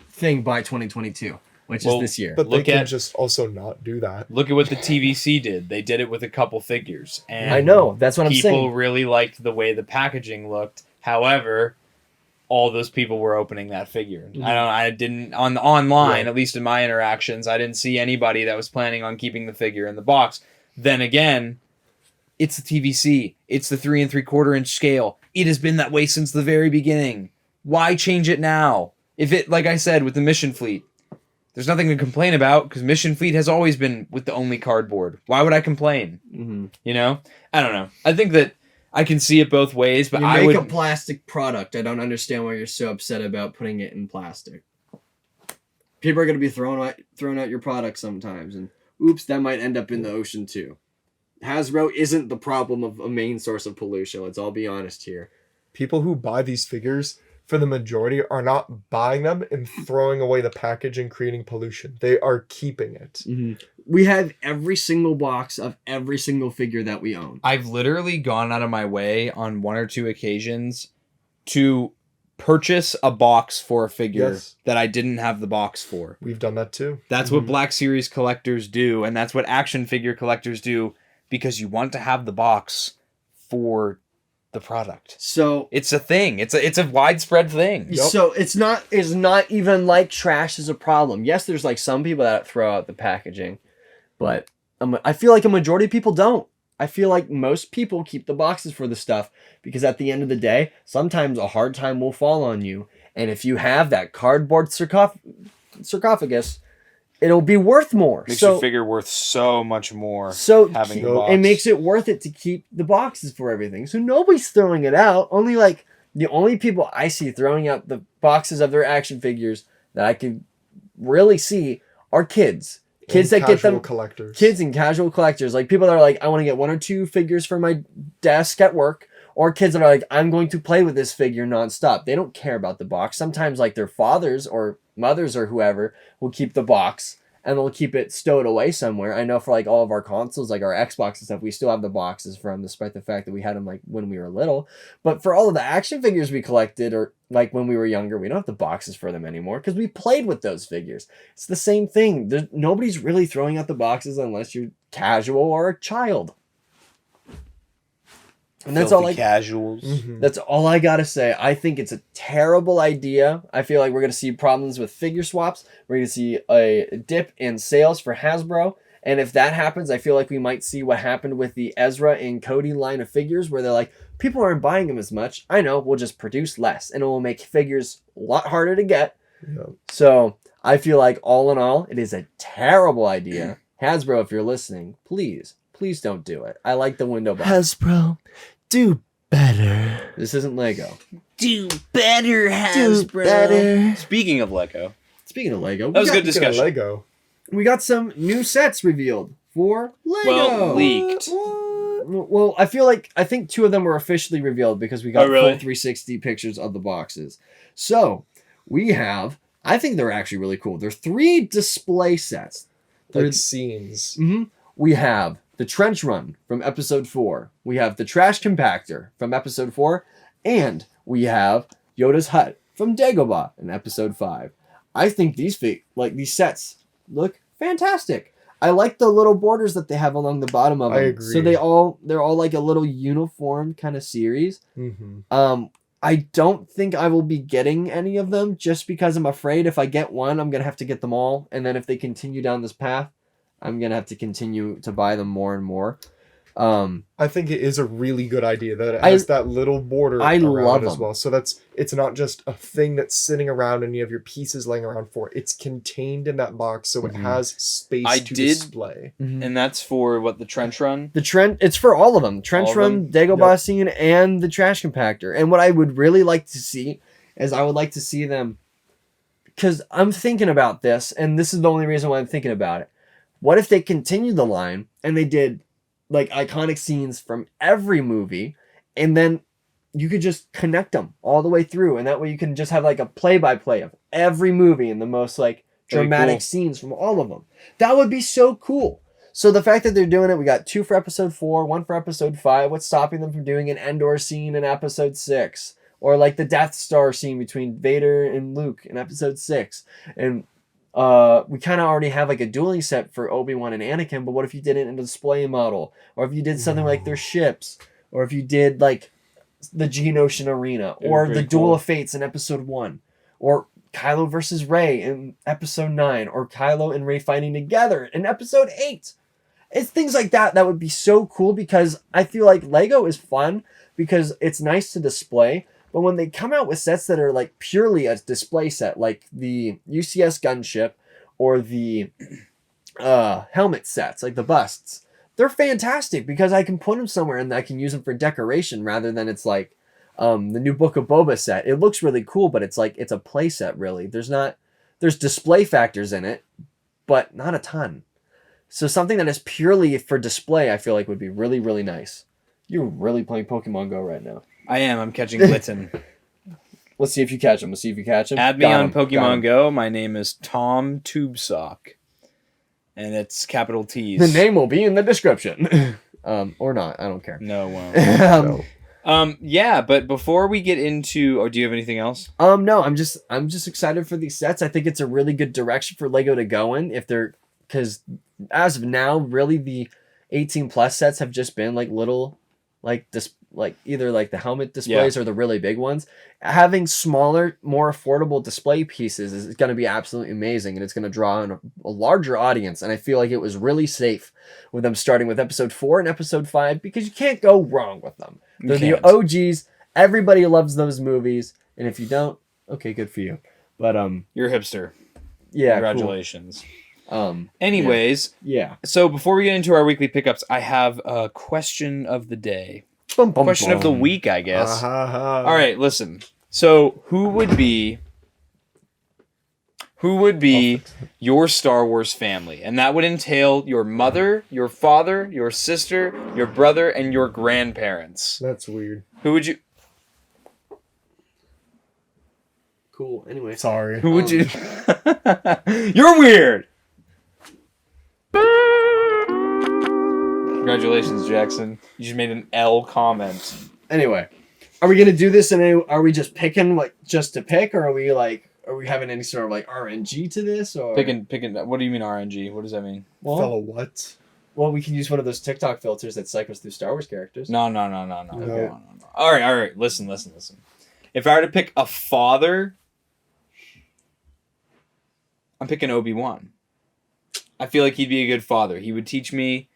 thing by 2022, which is this year. But Look they can at- just also not do that. Look at what the TVC did. They did it with a couple figures. And I know, that's what I'm people saying. really liked the way the packaging looked. However, all those people were opening that figure. I didn't online, Right. at least in my interactions, I didn't see anybody that was planning on keeping the figure in the box. Then again, it's the TVC. It's the 3 3/4 inch scale. It has been that way since the very beginning. Why change it now? If it, like I said, with the Mission Fleet, there's nothing to complain about because Mission Fleet has always been with the only cardboard. Why would I complain? Mm-hmm. You know? I don't know. I think that I can see it both ways, but You I make a would. plastic product. I don't understand why you're so upset about putting it in plastic. People are going to be throwing out your product sometimes, and oops, that might end up in the ocean too. Hasbro isn't the problem of a main source of pollution. Let's all be honest here. People who buy these figures, for the majority, are not buying them and throwing away the package and creating pollution. They are keeping it. We have every single box of every single figure that we own. I've literally gone out of my way on 1 or 2 occasions to purchase a box for a figure Yes. that I didn't have the box for. We've done that too. That's what Black Series collectors do, and that's what action figure collectors do, because you want to have the box for the product. So It's a thing. It's a widespread thing. Yep. So it's not even like trash is a problem. Yes, there's like some people that throw out the packaging, but I feel like a majority of people don't. I feel like most people keep the boxes for the stuff because at the end of the day, sometimes a hard time will fall on you, and if you have that cardboard sarcophagus, it'll be worth more. Makes so your figure worth so much more. so having the the box. it makes it worth it to keep the boxes for everything. So nobody's throwing it out. Only like the only people I see throwing out the boxes of their action figures that I can really see are kids. Kids And that get them casual collectors. kids and casual collectors, like people that are like, I want to get 1 or 2 figures for my desk at work, or kids that are like, I'm going to play with this figure nonstop. They don't care about the box. Sometimes like their fathers or mothers or whoever will keep the box and they'll keep it stowed away somewhere. I know for like all of our consoles, like our Xbox and stuff, we still have the boxes from, despite the fact that we had them like when we were little. But for all of the action figures we collected, or like when we were younger, we don't have the boxes for them anymore because we played with those figures. It's the same thing. Nobody's really throwing out the boxes unless you're casual or a child. And that's all casuals. Mhm. that's all I gotta say. I think it's a terrible idea. I feel like we're gonna see problems with figure swaps. We're gonna see a dip in sales for Hasbro. And if that happens, I feel like we might see what happened with the Ezra and Cody line of figures, where they're like, people aren't buying them as much. I know, we'll just produce less, and it will make figures a lot harder to get. Yeah. So I feel like all in all, it is a terrible idea. Hasbro, if you're listening, please don't do it. I like the window box. Hasbro, do better. This isn't Lego. Do better, Hasbro. Do better. Speaking of Lego, Speaking of Lego, that was a good Speaking of discussion. Lego. we got some new sets revealed for Lego. Well, leaked. Well, I think 2 of them were officially revealed because we got Oh, really? full 360 pictures of the boxes. So we have, I think they're actually really cool. They're 3 display sets. Like scenes. We have the Trench Run from episode 4. We have the Trash Compactor from episode 4. And we have Yoda's Hut from Dagobah in episode 5. I think these sets look fantastic. I like the little borders that they have along the bottom of them. I agree. So they're all like a little uniform kind of series. Mm-hmm. I don't think I will be getting any of them just because I'm afraid if I get one, I'm going to have to get them all. And then if they continue down this path, I'm going to have to continue to buy them more and more. I think it is a really good idea that it has that little border I around love it as them. well. So it's not just a thing that's sitting around and you have your pieces laying around for it. It's contained in that box, so it has space I to did- display. And that's for what, the Trench Run? It's for all of them. Trench All of Run, them? Dagobah Yep. Scene, and the Trash Compactor. And what I would really like to see is I would like to see them, because I'm thinking about this, and this is the only reason why I'm thinking about it. What if they continued the line and they did like iconic scenes from every movie, and then you could just connect them all the way through, and that way you can just have like a play-by-play of every movie and the most like That'd be dramatic cool. scenes from all of them. That would be so cool. So the fact that they're doing it, we got 2 for episode 4, 1 for episode 5. What's stopping them from doing an Endor scene in episode 6? Or like the Death Star scene between Vader and Luke in episode 6. And we kind of already have like a dueling set for Obi-Wan and Anakin, but what if you did it in a display model? Or if you did something like their ships? Or if you did like the Geonosian Arena? That'd be Or the pretty Duel cool. of Fates in episode 1? Or Kylo versus Rey in episode 9? Or Kylo and Rey fighting together in episode 8? It's things like that that would be so cool, because I feel like Lego is fun because it's nice to display. But when they come out with sets that are like purely a display set, like the UCS gunship or the helmet sets, like the busts, they're fantastic because I can put them somewhere and I can use them for decoration rather than it's like the new Book of Boba set. It looks really cool, but it's like it's a play set really. There's display factors in it, but not a ton. So something that is purely for display, I feel like would be really, really nice. You're really playing Pokemon Go right now. I am. I'm catching Glitten. Let's see if you catch him. Add me on Pokemon Go. My name is Tom Tubesock. And it's capital T's. The name will be in the description. Or not. I don't care. No, it won't. Yeah, but before we get into... Or do you have anything else? No, I'm just excited for these sets. I think it's a really good direction for LEGO to go in. Because as of now, really the 18 plus sets have just been like little... either like the helmet displays or the really big ones. Having smaller, more affordable display pieces is going to be absolutely amazing, and it's going to draw in a larger audience. And I feel like it was really safe with them starting with episode 4 and episode 5 because you can't go wrong with them. They're the OGs. Everybody loves those movies, and if you don't, okay, good for you. But you're a hipster. Yeah, congratulations. Cool. Anyways, yeah. So before we get into our weekly pickups, I have a question of the day. Question of the week, I guess. All right, listen. So, who would be your Star Wars family? And that would entail your mother, your father, your sister, your brother, and your grandparents. That's weird. Who would you? Cool. Anyway, Sorry. Who would you? You're weird. Congratulations, Jackson. You just made an L comment. Anyway, are we gonna do this? And are we just picking like just to pick, or are we having any sort of like RNG to this? Or Picking. What do you mean RNG? What does that mean? Fellow what? Well, we can use one of those TikTok filters that cycles through Star Wars characters. No. Okay. No. All right. Listen. If I were to pick a father, I'm picking Obi-Wan. I feel like he'd be a good father. He would teach me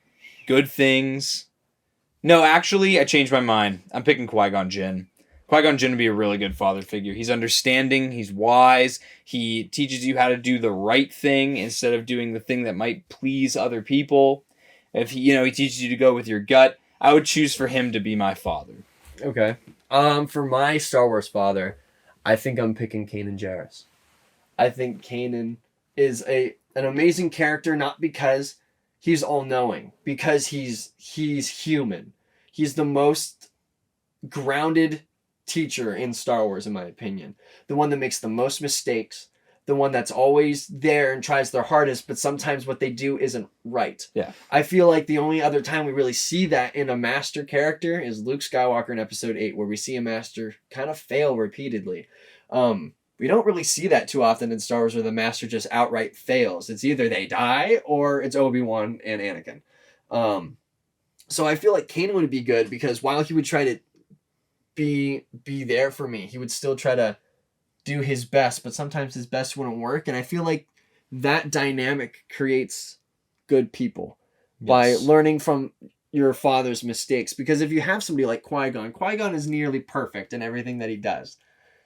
good things. No, actually, I changed my mind. I'm picking Qui-Gon Jinn. Qui-Gon Jinn would be a really good father figure. He's understanding. He's wise. He teaches you how to do the right thing instead of doing the thing that might please other people. If he teaches you to go with your gut, I would choose for him to be my father. Okay. For my Star Wars father, I think I'm picking Kanan Jarrus. I think Kanan is an amazing character, not because he's all-knowing, because he's human. He's the most grounded teacher in Star Wars, in my opinion. The one that makes the most mistakes, the one that's always there and tries their hardest, but sometimes what they do isn't right. Yeah. I feel like the only other time we really see that in a master character is Luke Skywalker in Episode 8, where we see a master kind of fail repeatedly. We don't really see that too often in Star Wars where the master just outright fails. It's either they die or it's Obi-Wan and Anakin. So I feel like Kanan would be good because while he would try to be there for me, he would still try to do his best, but sometimes his best wouldn't work. And I feel like that dynamic creates good people by learning from your father's mistakes. Because if you have somebody like Qui-Gon is nearly perfect in everything that he does.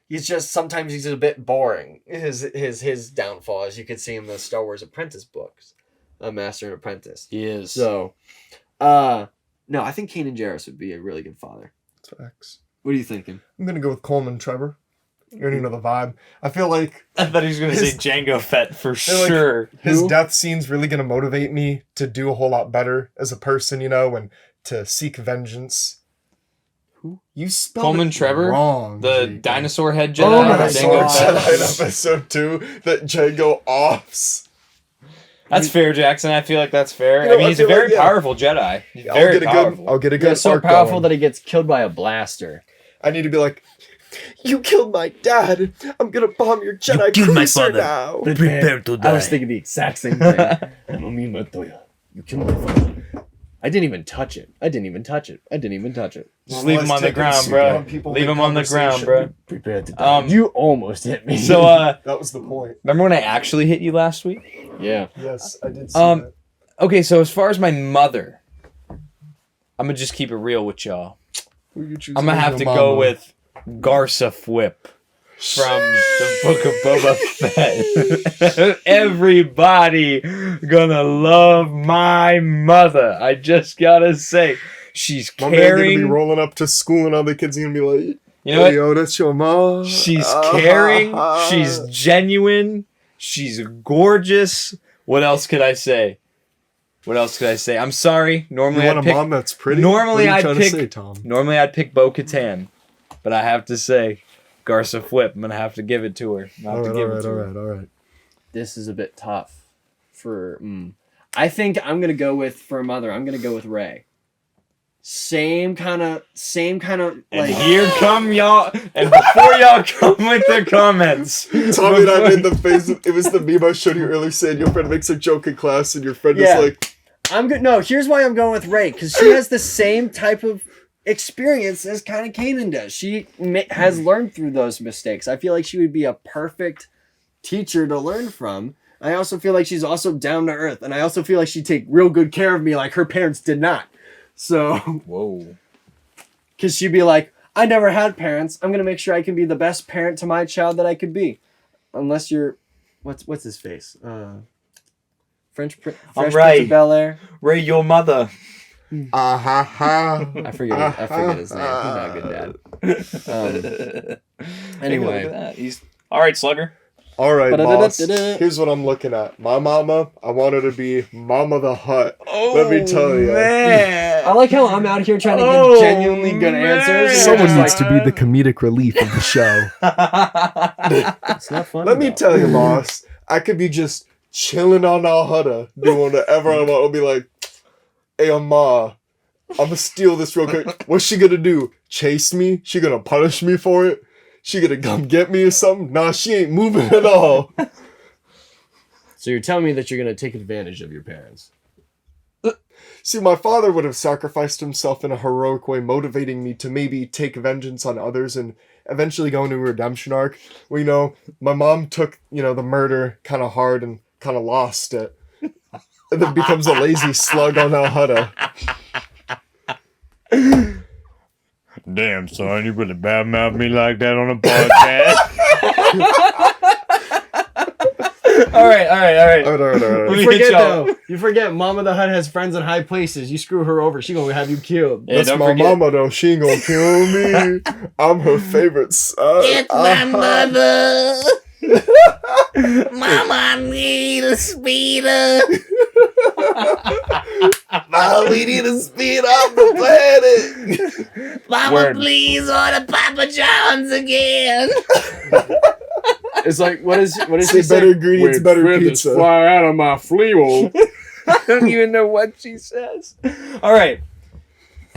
Sometimes he's a bit boring. His downfall, as you could see in the Star Wars Apprentice books, Master and Apprentice. He is. So, no, I think Kanan Jarrus would be a really good father. Facts. What are you thinking? I'm gonna go with Coleman Trevor. You already know the vibe. I feel like I thought he was going to say Jango Fett for like sure. his death scene's really gonna motivate me to do a whole lot better as a person, and to seek vengeance. Who? You spelled Coleman it Trevor? wrong. The Jacob. dinosaur head Jedi. Oh my Jango God. Fett. Jedi in episode 2 that Jango offs. That's fair, Jackson. I feel like that's fair. You know, I mean, I he's a feel very like, powerful Jedi. He's I'll very get a powerful. I'll get a good He's so arc powerful going. that he gets killed by a blaster. I need to be like, you killed my dad. I'm gonna bomb your Jedi killed my cruiser father. now. Prepare to die. I was thinking the exact same thing. You killed my father. I didn't even touch it. Just leave him on the ground, bro. Leave him on the ground, bro. Prepare to die. You almost hit me. So, That was the point. remember when I actually hit you last week? yeah. Yes, I did see that. Okay, so as far as my mother, I'm gonna just keep it real with y'all. Who you choosing I'm gonna as have your to mama? go with Garsa Whip. from the Book of Boba Fett. Everybody gonna love my mother. I just gotta say, she's My man gonna be caring. rolling up to school and all the kids are gonna be like, You know what? yo, that's your mom. She's caring. She's genuine. She's gorgeous. What else could I say? I'm sorry. Normally You want I'd a pick. mom that's pretty? Normally What are you I'd trying pick. to say, Tom? Normally I'd pick Bo-Katan, but I have to say, Garza Flip. I'm gonna have to give it to her. All right. This is a bit tough for. I think I'm gonna go with for a mother. I'm gonna go with Ray. Same kind of And like. here come y'all. And before y'all come with the comments, Tommy and I made the face. It was the meme I showed you earlier saying your friend makes a joke in class and your friend Yeah. is like, I'm good. No, here's why I'm going with Ray, because she has the same type of experience as kind of Kanan does. She has learned through those mistakes. I feel like she would be a perfect teacher to learn from. I also feel like she's also down to earth, and I also feel like she'd take real good care of me like her parents did not. So, whoa. because she'd be like, I never had parents. I'm going to make sure I can be the best parent to my child that I could be. Unless you're, what's his face? Fresh Prince of Bel-Air. Ray, your mother. I forget his name. He's not a good dad. Anyway. Look at that. He's all right, Slugger. all right, boss. Ba-da-da-da-da-da. Here's what I'm looking at. My mama, I want her to be Mama the Hut. Let me tell you. Man. I like how I'm out here trying to give genuinely good answers. Someone Just needs like, to be the comedic relief of the show. It's not funny. Let me though. tell you, boss. I could be just chilling on our Hutta, doing whatever I want. I'll be like, hey, Ma, I'm gonna steal this real quick. What's she gonna do? Chase me? She gonna punish me for it? She gonna come get me or something? Nah, she ain't moving at all. So you're telling me that you're going to take advantage of your parents? See, my father would have sacrificed himself in a heroic way, motivating me to maybe take vengeance on others and eventually go into a redemption arc. Well, my mom took, the murder kind of hard and kind of lost it. And then becomes a lazy slug on Al Hutta. Damn, son, you really badmouth me like that on a podcast. all right. All right. You forget, though. You forget Mama the Hut has friends in high places. You screw her over, she going to have you killed. Yeah, That's don't my forget- mama, though. She ain't gonna kill me. I'm her favorite son. It's my mother. Mama, I need a speeder. Now we need to speed up the planet. Mama, Word. please order Papa John's again. It's like, what is Say better ingredients, better pizza. Fly out of my flea hole. I don't even know what she says. All right.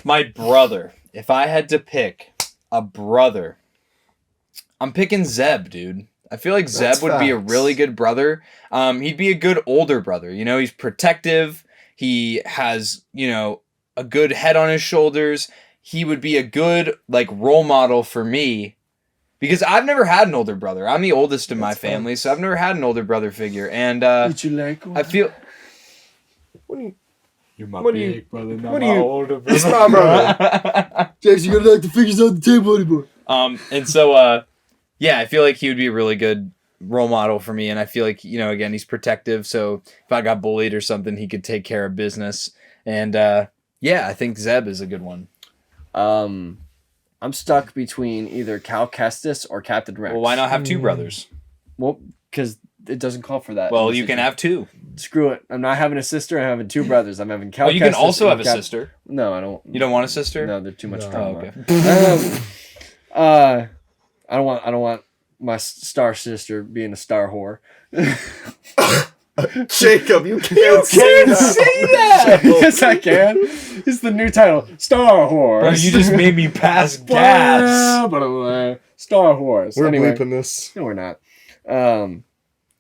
My brother. If I had to pick a brother, I'm picking Zeb, dude. I feel like Zeb That's would be a facts. really good brother. He'd be a good older brother. He's protective. He has, a good head on his shoulders. He would be a good, role model for me. Because I've never had an older brother. I'm the oldest in my family, so I've never had an older brother figure. And Would you like one? I feel... What do you... You're my What do you- brother, not what do my you- older brother. It's my brother. Jax, you gotta knock the figures on the table anymore. And so, yeah, I feel like he would be a really good role model for me. And I feel like, again, he's protective. So if I got bullied or something, he could take care of business. And, yeah, I think Zeb is a good one. I'm stuck between either Cal Kestis or Captain Rex. Well, why not have two brothers? Well, because it doesn't call for that. Well, in you this can issue. have two. Screw it. I'm not having a sister. I'm having two brothers. I'm having Cal Oh, you can Kestis also and have a sister. No, I don't. You don't want a sister? No, they're too much No. drama. Oh, okay. I don't want my star sister being a star whore. Jacob, you can't say that. Yes, I can. It's the new title, Star Whore. Bro, you just made me pass gas. Star Wars. We're Anyway. bleeping this. No, we're not.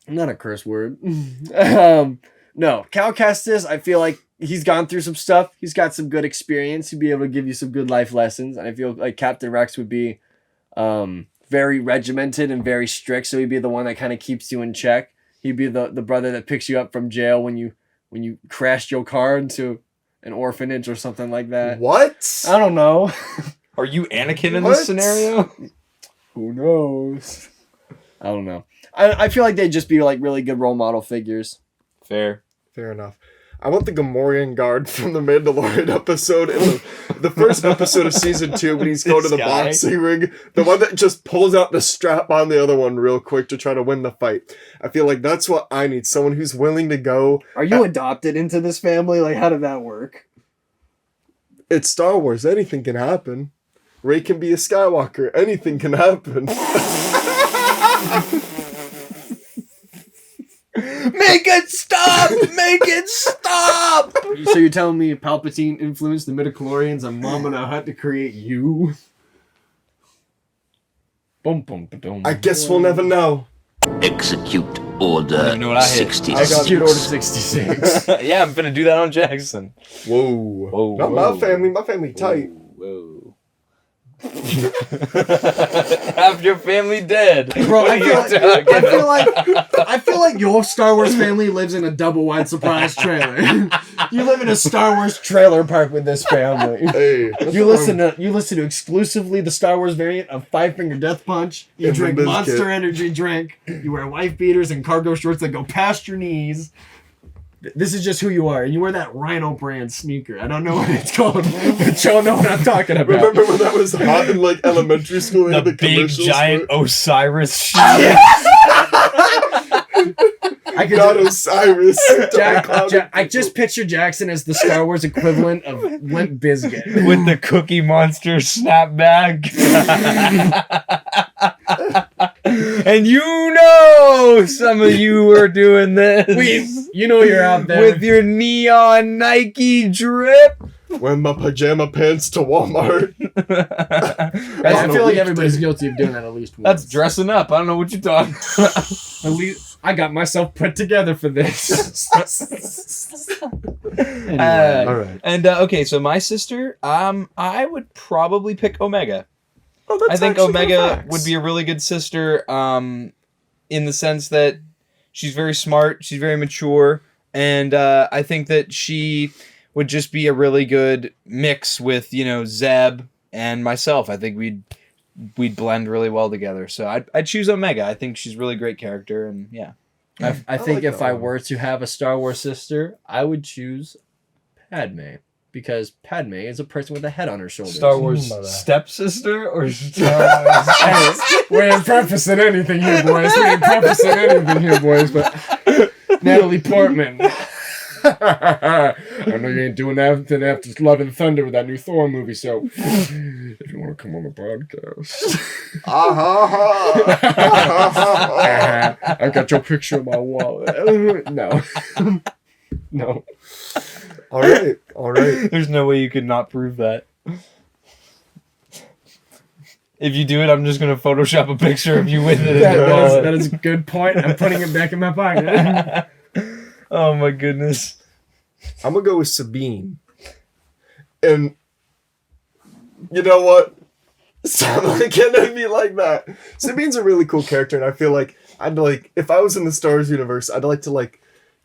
Not a curse word. No, Cal Kestis, I feel like he's gone through some stuff. He's got some good experience. He'd be able to give you some good life lessons. And I feel like Captain Rex would be very regimented and very strict. So he'd be the one that kind of keeps you in check. He'd be the brother that picks you up from jail when you crashed your car into an orphanage or something like that. What? I don't know. Are you Anakin in What? this scenario? Who knows? I don't know. I feel like they'd just be like really good role model figures. Fair. Fair enough. I want the Gamorrean guard from the Mandalorian episode in the first episode of season 2 when he's going to the guy. boxing ring. The one that just pulls out the strap on the other one real quick to try to win the fight. I feel like that's what I need. Someone who's willing to go. Are you adopted into this family? Like, how did that work? It's Star Wars. Anything can happen. Rey can be a Skywalker. Anything can happen. Make it stop! Make it stop! So you're telling me Palpatine influenced the midichlorians and Mom and I had to create you? Boom, boom, ba-dum. I guess we'll never know. Execute Order You know what I hit? 66. Execute Order 66. Yeah, I'm gonna do that on Jackson. Whoa. Whoa, Not whoa. my family tight. Whoa. Have your family dead. Bro, What I are feel, you like, talking I feel like your Star Wars family lives in a double wide surprise trailer. You live in a Star Wars trailer park with this family. Hey. You listen to exclusively the Star Wars variant of Five Finger Death Punch. You And drink Limp Bizkit. Monster Energy drink. You wear wife beaters and cargo shorts that go past your knees. This is just who you are. And you wear that Rhino brand sneaker. I don't know what it's called, but y'all know what I'm talking about. Remember when that was hot in like elementary school? They The had the big commercials giant for it? Osiris shit. I could God Osiris. I just picture Jackson as the Star Wars equivalent of Limp Bizkit. With the Cookie Monster snapback. And you know some of you were doing this. You know you're out there. With your neon Nike drip. Wearing my pajama pants to Walmart. I feel like everybody's guilty of doing that at least once. That's dressing up. I don't know what you're talking about. At least I got myself put together for this. Anyway. All right. And okay, so my sister, I would probably pick Omega. Oh, that's I think actually Omega facts. would be a really good sister, in the sense that she's very smart, she's very mature, and I think that she would just be a really good mix with, Zeb and myself. I think we'd blend really well together. So I'd choose Omega. I think she's a really great character, and yeah. I think like if that I one. were to have a Star Wars sister, I would choose Padme. Because Padme is a person with a head on her shoulders. Star Wars Mother. stepsister or Star Wars? Hey, we ain't prefacing anything here, boys. But Natalie Portman. I know you ain't doing nothing after Love and Thunder with that new Thor movie, so if you want to come on the podcast. I got your picture on my wall. No. No. All right. There's no way you could not prove that. If you do it, I'm just gonna Photoshop a picture of you with it. in your wallet. That is a good point. I'm putting it back in my pocket. Oh my goodness. I'm gonna go with Sabine. And you know what? Stop looking at me like that. Sabine's a really cool character, and I feel like if I was in the Star Wars universe, I'd like to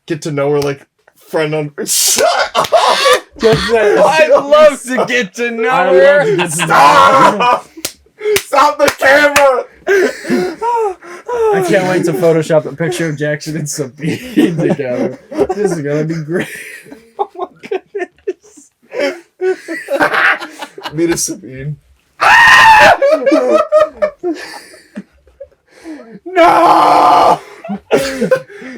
get to know her friend on. Shut up! I'd love to get to know her. Stop! Stop the camera! I can't wait to Photoshop a picture of Jackson and Sabine together. This is gonna be great. Oh my goodness. Meet a Sabine. No!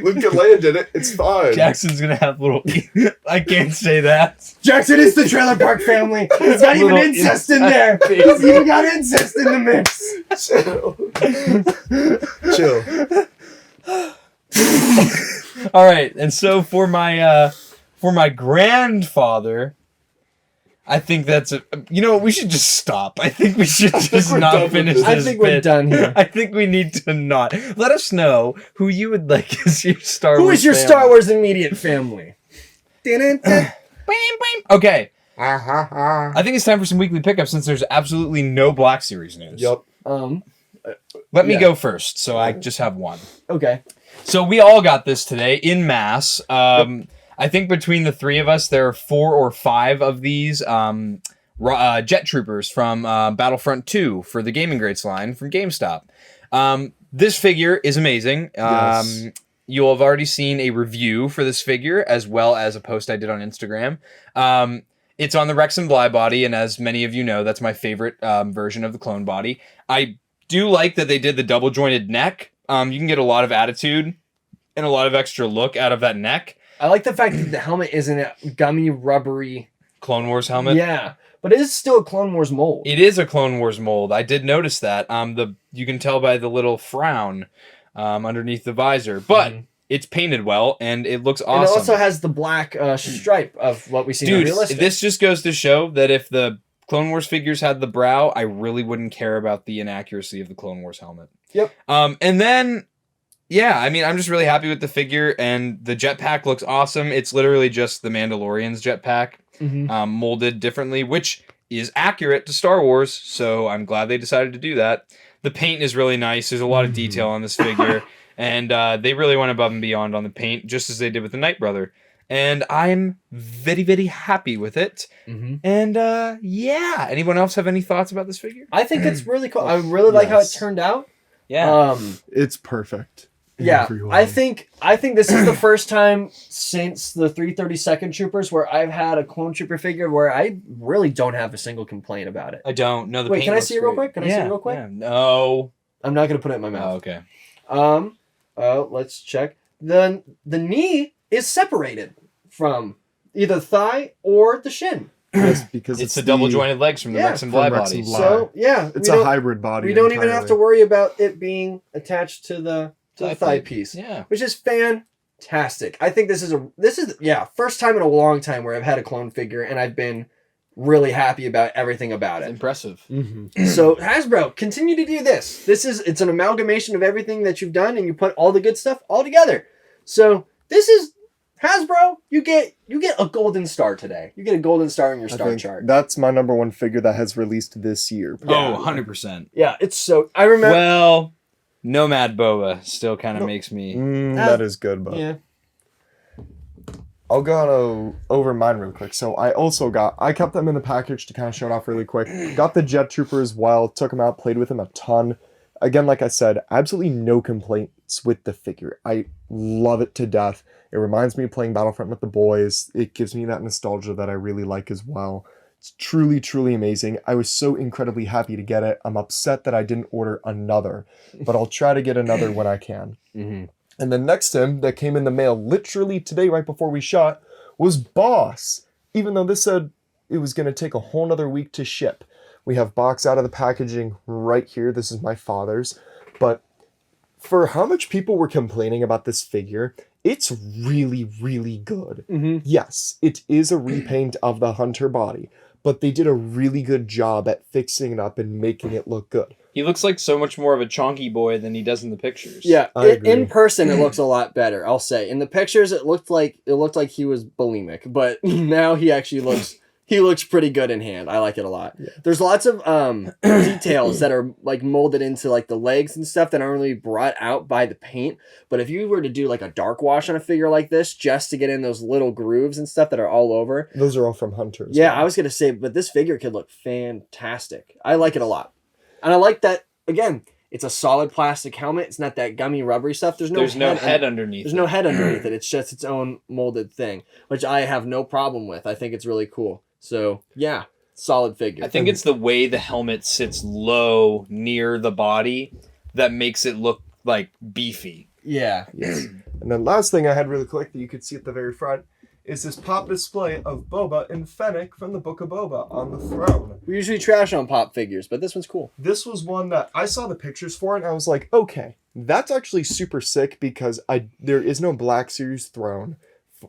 Luke and Leia did it. It's fine. Jackson's gonna have little. I can't say that. Jackson is the trailer park family. It's got even Little incest in there. It's even got incest in the mix. Chill. All right, and so for my grandfather, I think that's we should just stop. I think we should just we're done not with finish this. this. I think we're bit. done here. I think we need to not. Let us know who you would like as your Star Who Wars is your family. Star Wars immediate family? Okay. I think it's time for some weekly pickups since there's absolutely no Black Series news. Yup. Let me Yeah. go first, so I just have one. Okay. So we all got this today in mass. I think between the three of us, there are 4 or 5 of these jet troopers from Battlefront 2 for the Gaming Greats line from GameStop. This figure is amazing. Yes. You'll have already seen a review for this figure, as well as a post I did on Instagram. It's on the Rex and Bly body, and as many of you know, that's my favorite version of the clone body. I do like that they did the double jointed neck. You can get a lot of attitude and a lot of extra look out of that neck. I like the fact that the helmet isn't a gummy, rubbery... Clone Wars helmet. Yeah, but it is still a Clone Wars mold. It is a Clone Wars mold. I did notice that. You can tell by the little frown underneath the visor, but it's painted well and it looks awesome. And it also has the black stripe of what we see in realistic. This just goes to show that if the Clone Wars figures had the brow, I really wouldn't care about the inaccuracy of the Clone Wars helmet. Yep. And then, yeah, I mean, I'm just really happy with the figure, and the jetpack looks awesome. It's literally just the Mandalorian's jetpack, molded differently, which is accurate to Star Wars, so I'm glad they decided to do that. The paint is really nice. There's a lot of detail on this figure, and they really went above and beyond on the paint, just as they did with the Night Brother. And I'm very, very happy with it. And yeah, anyone else have any thoughts about this figure? I think it's really cool. I really like how it turned out. Yeah. It's perfect. Yeah, Every way. I think this is the first time since the 332nd Troopers where I've had a clone trooper figure where I really don't have a single complaint about it. I don't know the Wait, paint can I looks see it real great. quick? Can I see it real quick? Yeah. No. I'm not gonna put it in my Oh, mouth. okay. Let's check. The knee is separated from either thigh or the shin. Yes, because It's the double jointed legs from the Yeah, Rex and Bly from Rex and bodies. Bly. So yeah, It's a hybrid body. We don't even have to entirely. worry about it being attached to the Thigh thigh piece. piece. Yeah. Which is fantastic. I think this is first time in a long time where I've had a clone figure and I've been really happy about everything about it. Impressive. So Hasbro, continue to do this. It's an amalgamation of everything that you've done and you put all the good stuff all together. So this is Hasbro, you get a golden star today. You get a golden star in your I star think chart. that's my number one figure that has released this year. Oh, 100%. Yeah, it's so I remember Well, Nomad Boba still kind of makes me... That is good, but yeah. I'll go over mine real quick. So I kept them in the package to kind of show it off really quick. Got the Jet Trooper as well. Took him out, played with him a ton. Again, like I said, absolutely no complaints with the figure. I love it to death. It reminds me of playing Battlefront with the boys. It gives me that nostalgia that I really like as well. It's truly, truly amazing. I was so incredibly happy to get it. I'm upset that I didn't order another, but I'll try to get another when I can. And then next to him, that came in the mail literally today, right before we shot, was Boss. Even though this said it was going to take a whole nother week to ship. We have Box out of the packaging right here. This is my father's. But for how much people were complaining about this figure, it's really, really good. Yes, it is a repaint of the Hunter body, but they did a really good job at fixing it up and making it look good. He looks like so much more of a chonky boy than he does in the pictures. Yeah, I agree. in person it looks a lot better, I'll say. In the pictures it looked like he was bulimic, but now he actually looks pretty good in hand. I like it a lot. Yeah. There's lots of details that are like molded into like the legs and stuff that aren't really brought out by the paint. But if you were to do like a dark wash on a figure like this just to get in those little grooves and stuff that are all over. Those are all from Hunters. Yeah, I was going to say, but this figure could look fantastic. I like it a lot. And I like that, again, it's a solid plastic helmet. It's not that gummy rubbery stuff. There's no head underneath. There's no head underneath it. It's just its own molded thing, which I have no problem with. I think it's really cool. So, yeah, solid figure. I think it's the way the helmet sits low near the body that makes it look like beefy. Yeah. Yes. And then last thing I had really quick that you could see at the very front is this pop display of Boba and Fennec from the Book of Boba on the throne. We usually trash on pop figures, but this one's cool. This was one that I saw the pictures for and I was like, okay, that's actually super sick because there is no Black Series throne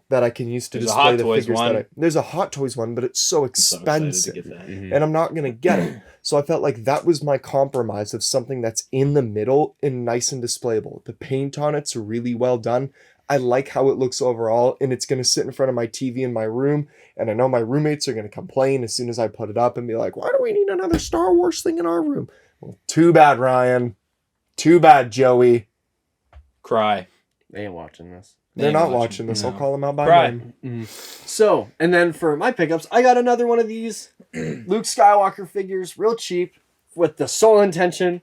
that I can use to There's a display Hot the Toys figures one. there's a Hot Toys one, but it's so I'm so excited expensive. to get that. And I'm not going to get it. So I felt like that was my compromise of something that's in the middle and nice and displayable. The paint on it's really well done. I like how it looks overall, and it's going to sit in front of my TV in my room, and I know my roommates are going to complain as soon as I put it up and be like, why do we need another Star Wars thing in our room? Well, too bad, Ryan. Too bad, Joey. Cry. They ain't watching this. They're ain't not watching- watching this. no. I'll call them out by Cry. name. So, and then for my pickups, I got another one of these Luke Skywalker figures, real cheap, with the sole intention